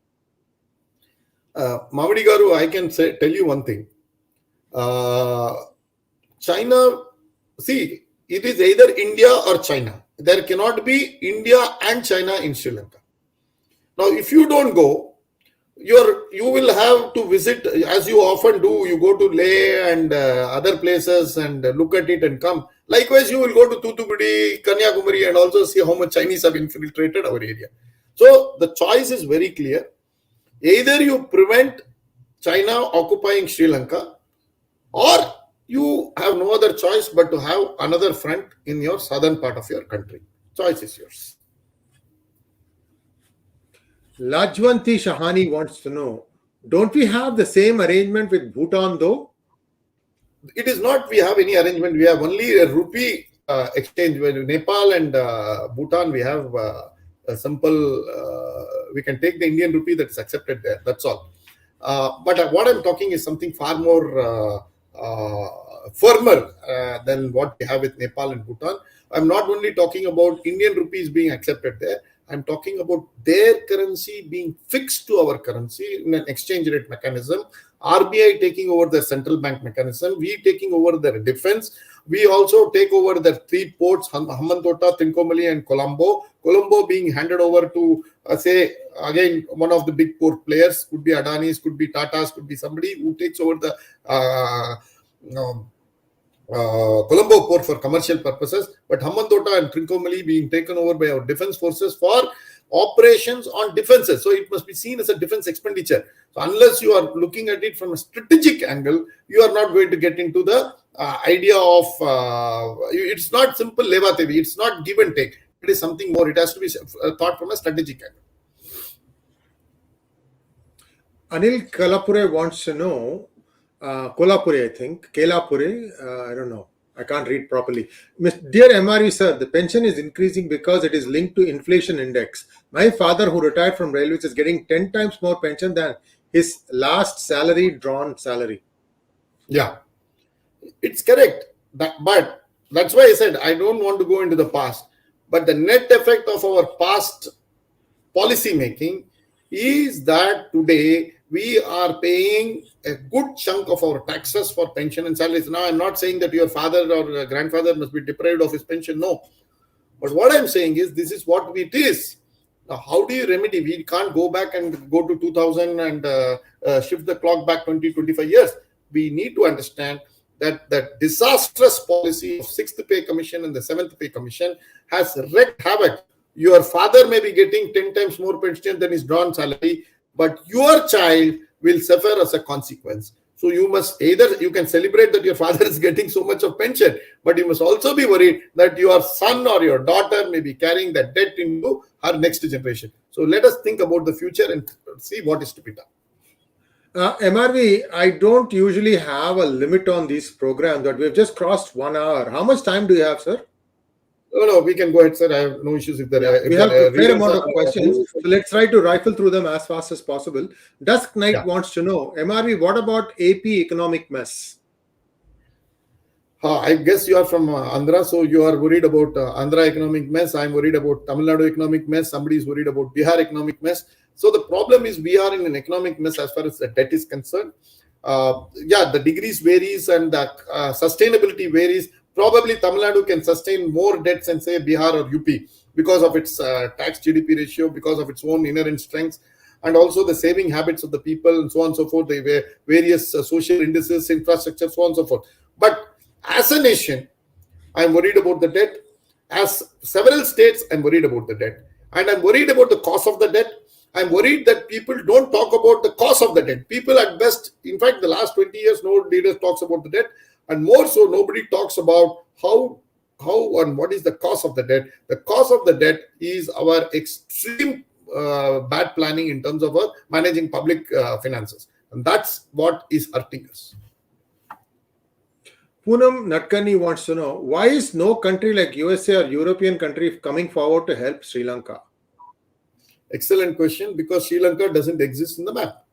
[SPEAKER 2] Mamadi Garu, I can tell you one thing. China, see, it is either India or China. There cannot be India and China in Sri Lanka. Now, if you don't go, you will have to visit, as you often do. You go to Leh and other places and look at it and come. Likewise, you will go to Thoothukudi, Kanyakumari, and also see how much Chinese have infiltrated our area. So the choice is very clear. Either you prevent China occupying Sri Lanka, or you have no other choice but to have another front in your southern part of your country. Choice is yours.
[SPEAKER 1] Lajwanti Shahani wants to know, don't we have the same arrangement with Bhutan though?
[SPEAKER 2] It is not we have any arrangement. We have only a rupee exchange. With Nepal and Bhutan, we have a simple, we can take the Indian rupee that is accepted there. That's all. But what I'm talking is something far more firmer than what we have with Nepal and Bhutan. I'm not only talking about Indian rupees being accepted there. I'm talking about their currency being fixed to our currency in an exchange rate mechanism. RBI taking over the central bank mechanism. We taking over their defense. We also take over the 3 ports, Hambantota, Trincomalee, and Colombo. Colombo being handed over to, say, again, one of the big port players. Could be Adani's, could be Tata's, could be somebody who takes over the Colombo port for commercial purposes, but Hambantota and Trincomalee being taken over by our defense forces for operations on defenses. So it must be seen as a defense expenditure. So unless you are looking at it from a strategic angle, you are not going to get into the idea of it's not simple leva tevi. It's not give and take. It is something more. It has to be thought from a strategic angle.
[SPEAKER 1] Anil Kalapure wants to know, Kolapure, I think, Kelapure, I don't know. I can't read properly. Dear MRV sir, the pension is increasing because it is linked to inflation index. My father, who retired from railways, is getting 10 times more pension than his last drawn salary.
[SPEAKER 2] Yeah, it's correct. But that's why I said I don't want to go into the past. But the net effect of our past policy making is that today we are paying a good chunk of our taxes for pension and salaries. Now, I'm not saying that your father or grandfather must be deprived of his pension. No. But what I'm saying is this is what it is. Now, how do you remedy? We can't go back and go to 2000 and shift the clock back 20, 25 years. We need to understand that the disastrous policy of 6th Pay Commission and the 7th Pay Commission has wreaked havoc. Your father may be getting 10 times more pension than his drawn salary, but your child will suffer as a consequence. So you must either, you can celebrate that your father is getting so much of pension, but you must also be worried that your son or your daughter may be carrying that debt into her next generation. So let us think about the future and see what is to be done.
[SPEAKER 1] MRV, I don't usually have a limit on these programs, but we've just crossed 1 hour. How much time do you have, sir?
[SPEAKER 2] No, we can go ahead, sir. I have no issues if there are.
[SPEAKER 1] We have a fair amount of questions, so let's try to rifle through them as fast as possible. Dusk Knight wants to know, MRV, what about AP economic mess?
[SPEAKER 2] I guess you are from Andhra, so you are worried about Andhra economic mess. I'm worried about Tamil Nadu economic mess. Somebody is worried about Bihar economic mess. So the problem is we are in an economic mess as far as the debt is concerned. The degrees varies and the sustainability varies. Probably Tamil Nadu can sustain more debts than say Bihar or UP because of its tax GDP ratio, because of its own inherent strengths, and also the saving habits of the people and so on and so forth. They were various social indices, infrastructure, so on and so forth. But as a nation, I'm worried about the debt. As several states, I'm worried about the debt. And I'm worried about the cost of the debt. I'm worried that people don't talk about the cost of the debt. People at best, in fact, the last 20 years, no leader talks about the debt. And more so, nobody talks about how and what is the cost of the debt. The cost of the debt is our extreme bad planning in terms of managing public finances. And that's what is hurting us.
[SPEAKER 1] Poonam Natkani wants to know, why is no country like USA or European country coming forward to help Sri Lanka?
[SPEAKER 2] Excellent question, because Sri Lanka doesn't exist in the map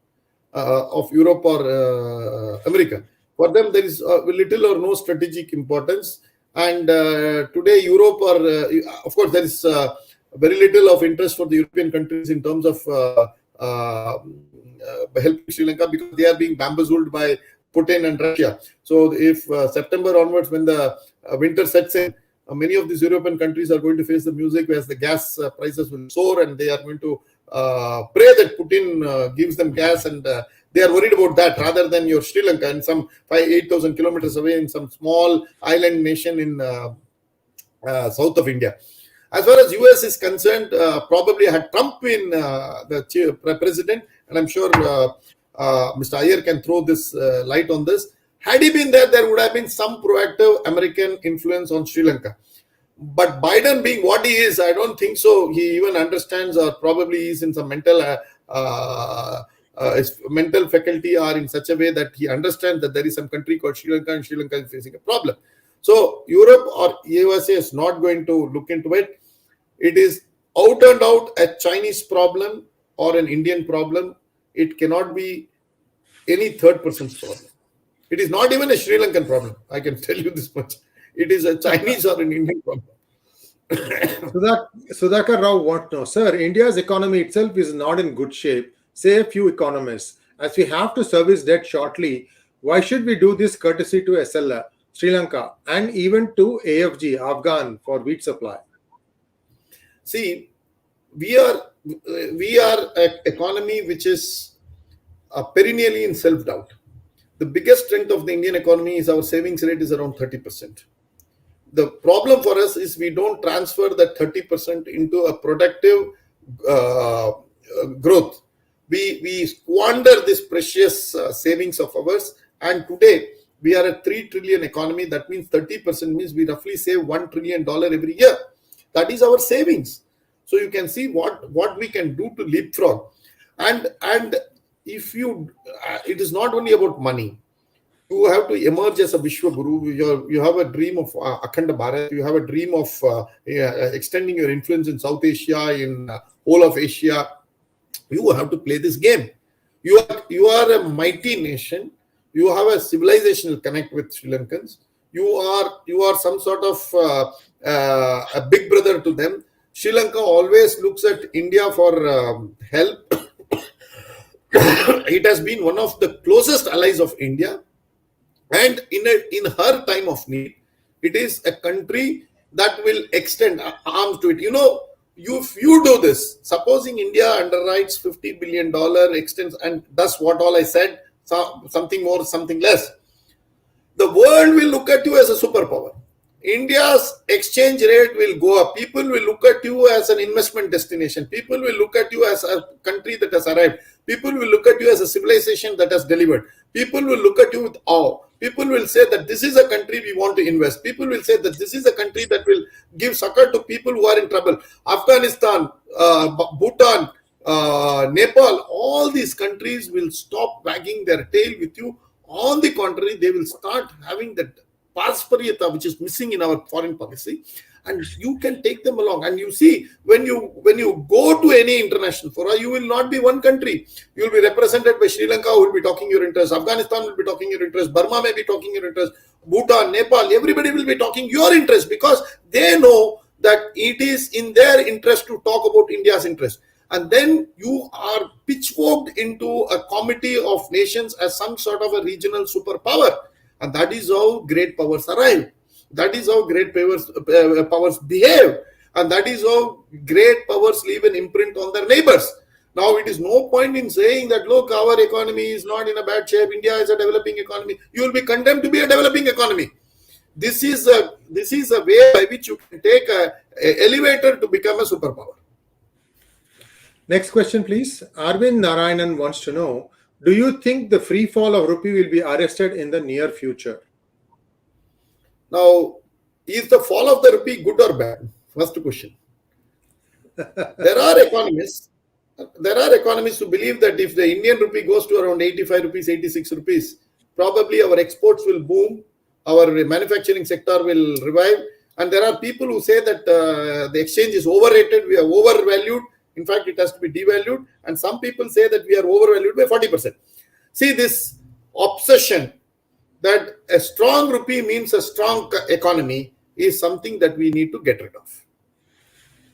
[SPEAKER 2] of Europe or America. For them, there is little or no strategic importance. And today, Europe of course, there is very little of interest for the European countries in terms of helping Sri Lanka, because they are being bamboozled by Putin and Russia. So if September onwards, when the winter sets in, many of these European countries are going to face the music, whereas the gas prices will soar, and they are going to pray that Putin gives them gas, and they are worried about that rather than your Sri Lanka and some 8,000 kilometers away in some small island nation in south of India. As far as US is concerned, probably had Trump been the president, and I'm sure Mr. Iyer can throw this light on this. Had he been there, there would have been some proactive American influence on Sri Lanka. But Biden being what he is, I don't think so. He even understands, or probably is in some mental his mental faculty are in such a way that he understands that there is some country called Sri Lanka, and Sri Lanka is facing a problem. So Europe or USA is not going to look into it. It is out and out a Chinese problem or an Indian problem. It cannot be any third person's problem. It is not even a Sri Lankan problem. I can tell you this much. It is a Chinese or an Indian problem.
[SPEAKER 1] Sudhakar Rao wants to know, sir, India's economy itself is not in good shape, say a few economists. As we have to service debt shortly, why should we do this courtesy to SLR, Sri Lanka, and even to AFG, Afghan, for wheat supply?
[SPEAKER 2] See, we are an economy which is perennially in self-doubt. The biggest strength of the Indian economy is our savings rate is around 30%. The problem for us is we don't transfer that 30% into a productive growth. We squander this precious savings of ours, and today we are a 3 trillion economy. That means 30% means we roughly save $1 trillion every year. That is our savings. So you can see what we can do to leapfrog. And if you, it is not only about money. You have to emerge as a Vishwa Guru. You have a dream of Akhanda Bharat. You have a dream of extending your influence in South Asia, in whole of Asia. You have to play this game. You are a mighty nation. You have a civilizational connect with Sri Lankans. You are some sort of a big brother to them. Sri Lanka always looks at India for help. It has been one of the closest allies of India. And in her time of need, it is a country that will extend arms to it. If you do this, supposing India underwrites $50 billion, extends and does what all I said, something more, something less, the world will look at you as a superpower. India's exchange rate will go up. People will look at you as an investment destination. People will look at you as a country that has arrived. People will look at you as a civilization that has delivered. People will look at you with awe. People will say that this is a country we want to invest. People will say that this is a country that will give succor to people who are in trouble. Afghanistan, Bhutan, Nepal, all these countries will stop wagging their tail with you. On the contrary, they will start having that Parspariyata, which is missing in our foreign policy, and you can take them along. And you see, when you go to any international forum, you will not be one country. You will be represented by Sri Lanka, who will be talking your interest. Afghanistan will be talking your interest. Burma may be talking your interest. Bhutan, Nepal, everybody will be talking your interest, because they know that it is in their interest to talk about India's interest. And then you are pitchforked into a committee of nations as some sort of a regional superpower. And that is how great powers arrive. That is how great powers behave. And that is how great powers leave an imprint on their neighbors. Now, it is no point in saying that, look, our economy is not in a bad shape. India is a developing economy. You will be condemned to be a developing economy. This is a way by which you can take an elevator to become a superpower.
[SPEAKER 1] Next question, please. Arvind Narayanan wants to know, do you think the free fall of rupee will be arrested in the near future?
[SPEAKER 2] Now, is the fall of the rupee good or bad? First question. There are economists who believe that if the Indian rupee goes to around 85 rupees, 86 rupees, probably our exports will boom, our manufacturing sector will revive. And there are people who say that the exchange is overrated, we are overvalued. In fact, it has to be devalued. And some people say that we are overvalued by 40%. See, this obsession that a strong rupee means a strong economy is something that we need to get rid of.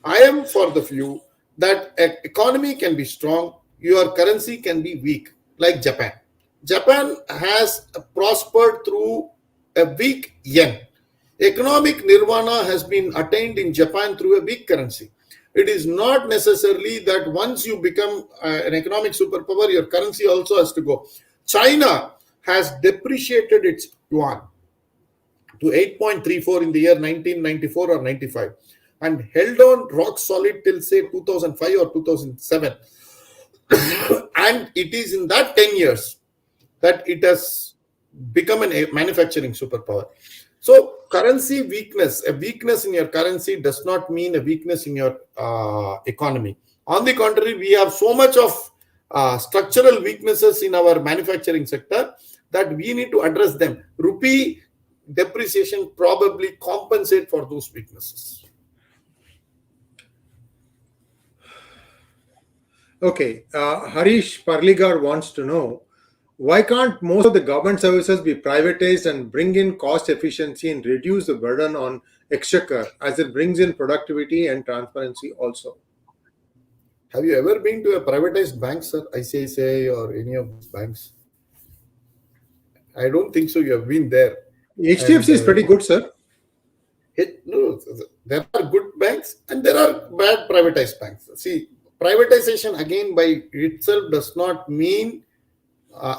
[SPEAKER 2] I am for the view that an economy can be strong, your currency can be weak, like Japan. Japan has prospered through a weak yen. Economic nirvana has been attained in Japan through a weak currency. It is not necessarily that once you become an economic superpower, your currency also has to go. China has depreciated its yuan to 8.34 in the year 1994 or 95 and held on rock solid till say 2005 or 2007. And it is in that 10 years that it has become a manufacturing superpower. So currency weakness, a weakness in your currency does not mean a weakness in your economy. On the contrary, we have so much of structural weaknesses in our manufacturing sector that we need to address them. Rupee depreciation probably compensate for those weaknesses.
[SPEAKER 1] Okay, Harish Parligar wants to know, why can't most of the government services be privatized and bring in cost efficiency and reduce the burden on exchequer, as it brings in productivity and transparency also?
[SPEAKER 2] Have you ever been to a privatized bank, sir? ICICI or any of these banks? I don't think so. You have been there.
[SPEAKER 1] HDFC is pretty good, sir.
[SPEAKER 2] No, there are good banks and there are bad privatized banks. See, privatization again by itself does not mean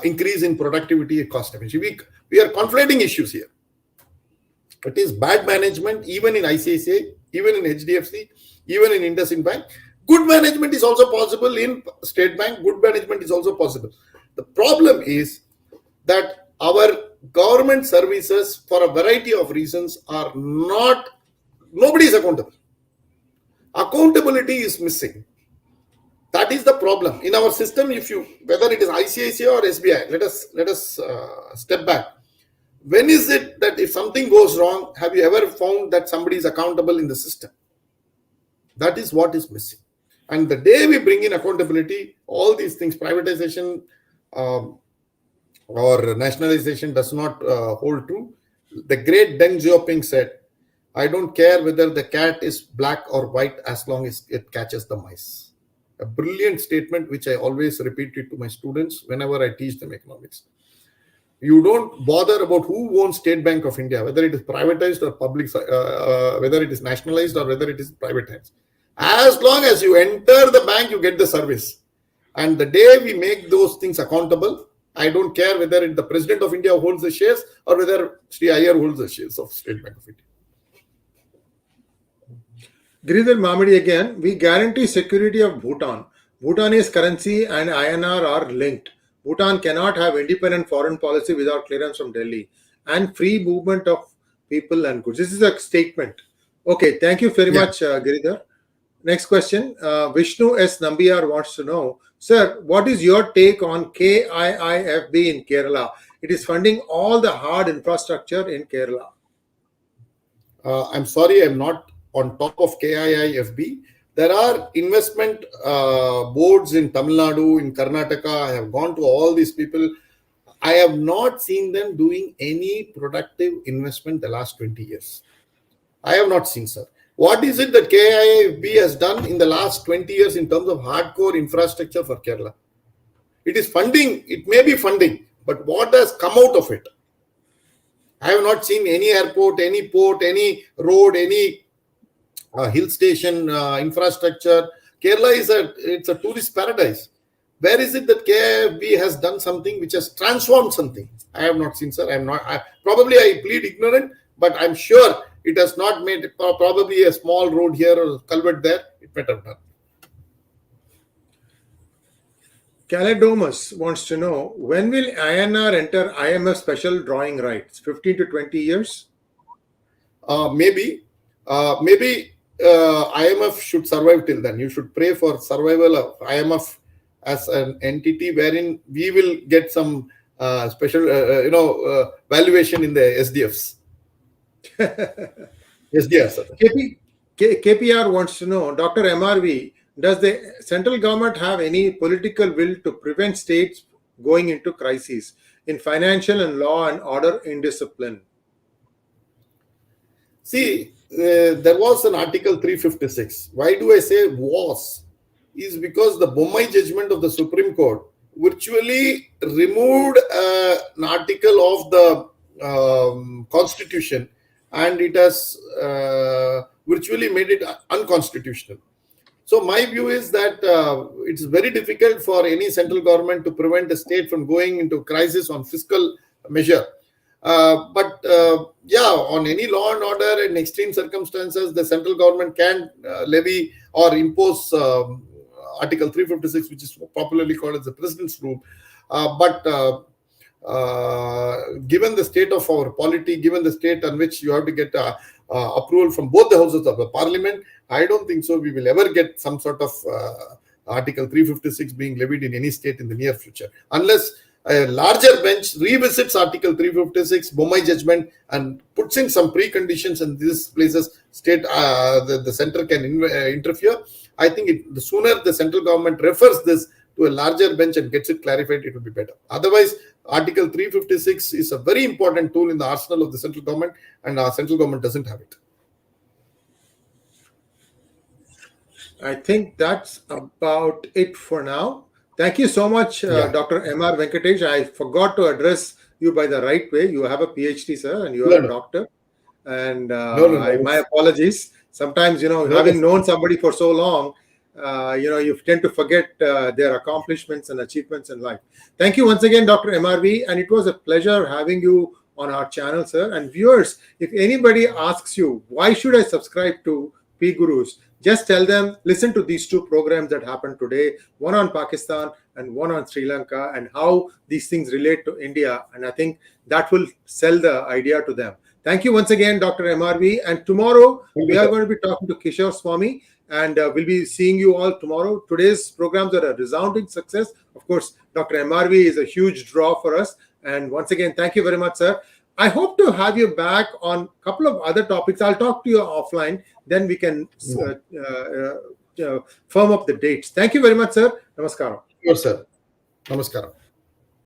[SPEAKER 2] increase in productivity and cost efficiency. We are conflating issues here. It is bad management even in ICICI, even in HDFC, even in IndusInd Bank. Good management is also possible in State Bank. Good management is also possible. The problem is that our government services, for a variety of reasons, are not, nobody is accountable. Accountability is missing. That is the problem in our system. If you, whether it is ICICI or SBI, let us step back. When is it that if something goes wrong, have you ever found that somebody is accountable in the system? That is what is missing. And the day we bring in accountability, all these things, privatization or nationalization does not hold true. The great Deng Xiaoping said, I don't care whether the cat is black or white as long as it catches the mice. A brilliant statement which I always repeat it to my students whenever I teach them economics. You don't bother about who owns State Bank of India, whether it is privatized or public, whether it is nationalized or whether it is privatized. As long as you enter the bank, you get the service. And the day we make those things accountable, I don't care whether the President of India holds the shares or whether Sri Iyer holds the shares of State Bank of India.
[SPEAKER 1] Giridhar Mamadi again, we guarantee security of Bhutan. Bhutanese currency and INR are linked. Bhutan cannot have independent foreign policy without clearance from Delhi and free movement of people and goods. This is a statement. Okay, thank you very much, Giridhar. Next question. Vishnu S. Nambiar wants to know, sir, what is your take on KIIFB in Kerala? It is funding all the hard infrastructure in Kerala.
[SPEAKER 2] I'm sorry, I'm not on top of KIIFB. There are investment boards in Tamil Nadu, in Karnataka. I have gone to all these people. I have not seen them doing any productive investment the last 20 years. I have not seen, sir. What is it that KIIFB has done in the last 20 years in terms of hardcore infrastructure for Kerala? It is funding, it may be funding, but what has come out of it? I have not seen any airport, any port, any road, any hill station infrastructure. Kerala is a tourist paradise. Where is it that KIIFB has done something which has transformed something? I have not seen, sir. Probably I plead ignorant, but I'm sure it has not made probably a small road here or culvert there. It might have done.
[SPEAKER 1] Caledomus wants to know, when will INR enter IMF special drawing rights? 15 to 20 years?
[SPEAKER 2] Maybe IMF should survive till then. You should pray for survival of IMF as an entity wherein we will get some special, valuation in the SDFs. Yes,
[SPEAKER 1] KPR wants to know, Dr. MRV, does the central government have any political will to prevent states going into crises in financial and law and order indiscipline?
[SPEAKER 2] See, there was an Article 356. Why do I say was? Is because the Bommai judgment of the Supreme Court virtually removed an article of the Constitution, and it has virtually made it unconstitutional. So my view is that it's very difficult for any central government to prevent a state from going into crisis on fiscal measure. But on any law and order in extreme circumstances, the central government can levy or impose Article 356, which is popularly called as the President's Rule. But given the state of our polity, given the state on which you have to get approval from both the houses of the parliament, I don't think so we will ever get some sort of Article 356 being levied in any state in the near future, unless a larger bench revisits Article 356 𝙦𝙤𝙤 judgment and puts in some preconditions, and these places state the center can interfere. I think the sooner the central government refers this to a larger bench and gets it clarified, it will be better. Otherwise, Article 356 is a very important tool in the arsenal of the central government, and our central government doesn't have it.
[SPEAKER 1] I think that's about it for now. Thank you so much, Dr. M R Venkatesh. I forgot to address you by the right way. You have a PhD, sir, and you are a doctor. And my apologies. Sometimes, having known somebody for so long, you tend to forget their accomplishments and achievements in life. Thank you once again, Dr. MRV, and it was a pleasure having you on our channel, sir. And viewers, if anybody asks you, why should I subscribe to PGurus? Just tell them, listen to these two programs that happened today, one on Pakistan and one on Sri Lanka, and how these things relate to India. And I think that will sell the idea to them. Thank you once again, Dr. MRV. And tomorrow, we are going to be talking to 𝗤𝙧𝙤𝙀𝘀, and we'll be seeing you all tomorrow. Today's programs are a resounding success. Of course, Dr. MRV is a huge draw for us. And once again, thank you very much, sir. I hope to have you back on a couple of other topics. I'll talk to you offline. Then we can firm up the dates. Thank you very much, sir. Namaskaram.
[SPEAKER 2] Sure, sir. Namaskaram.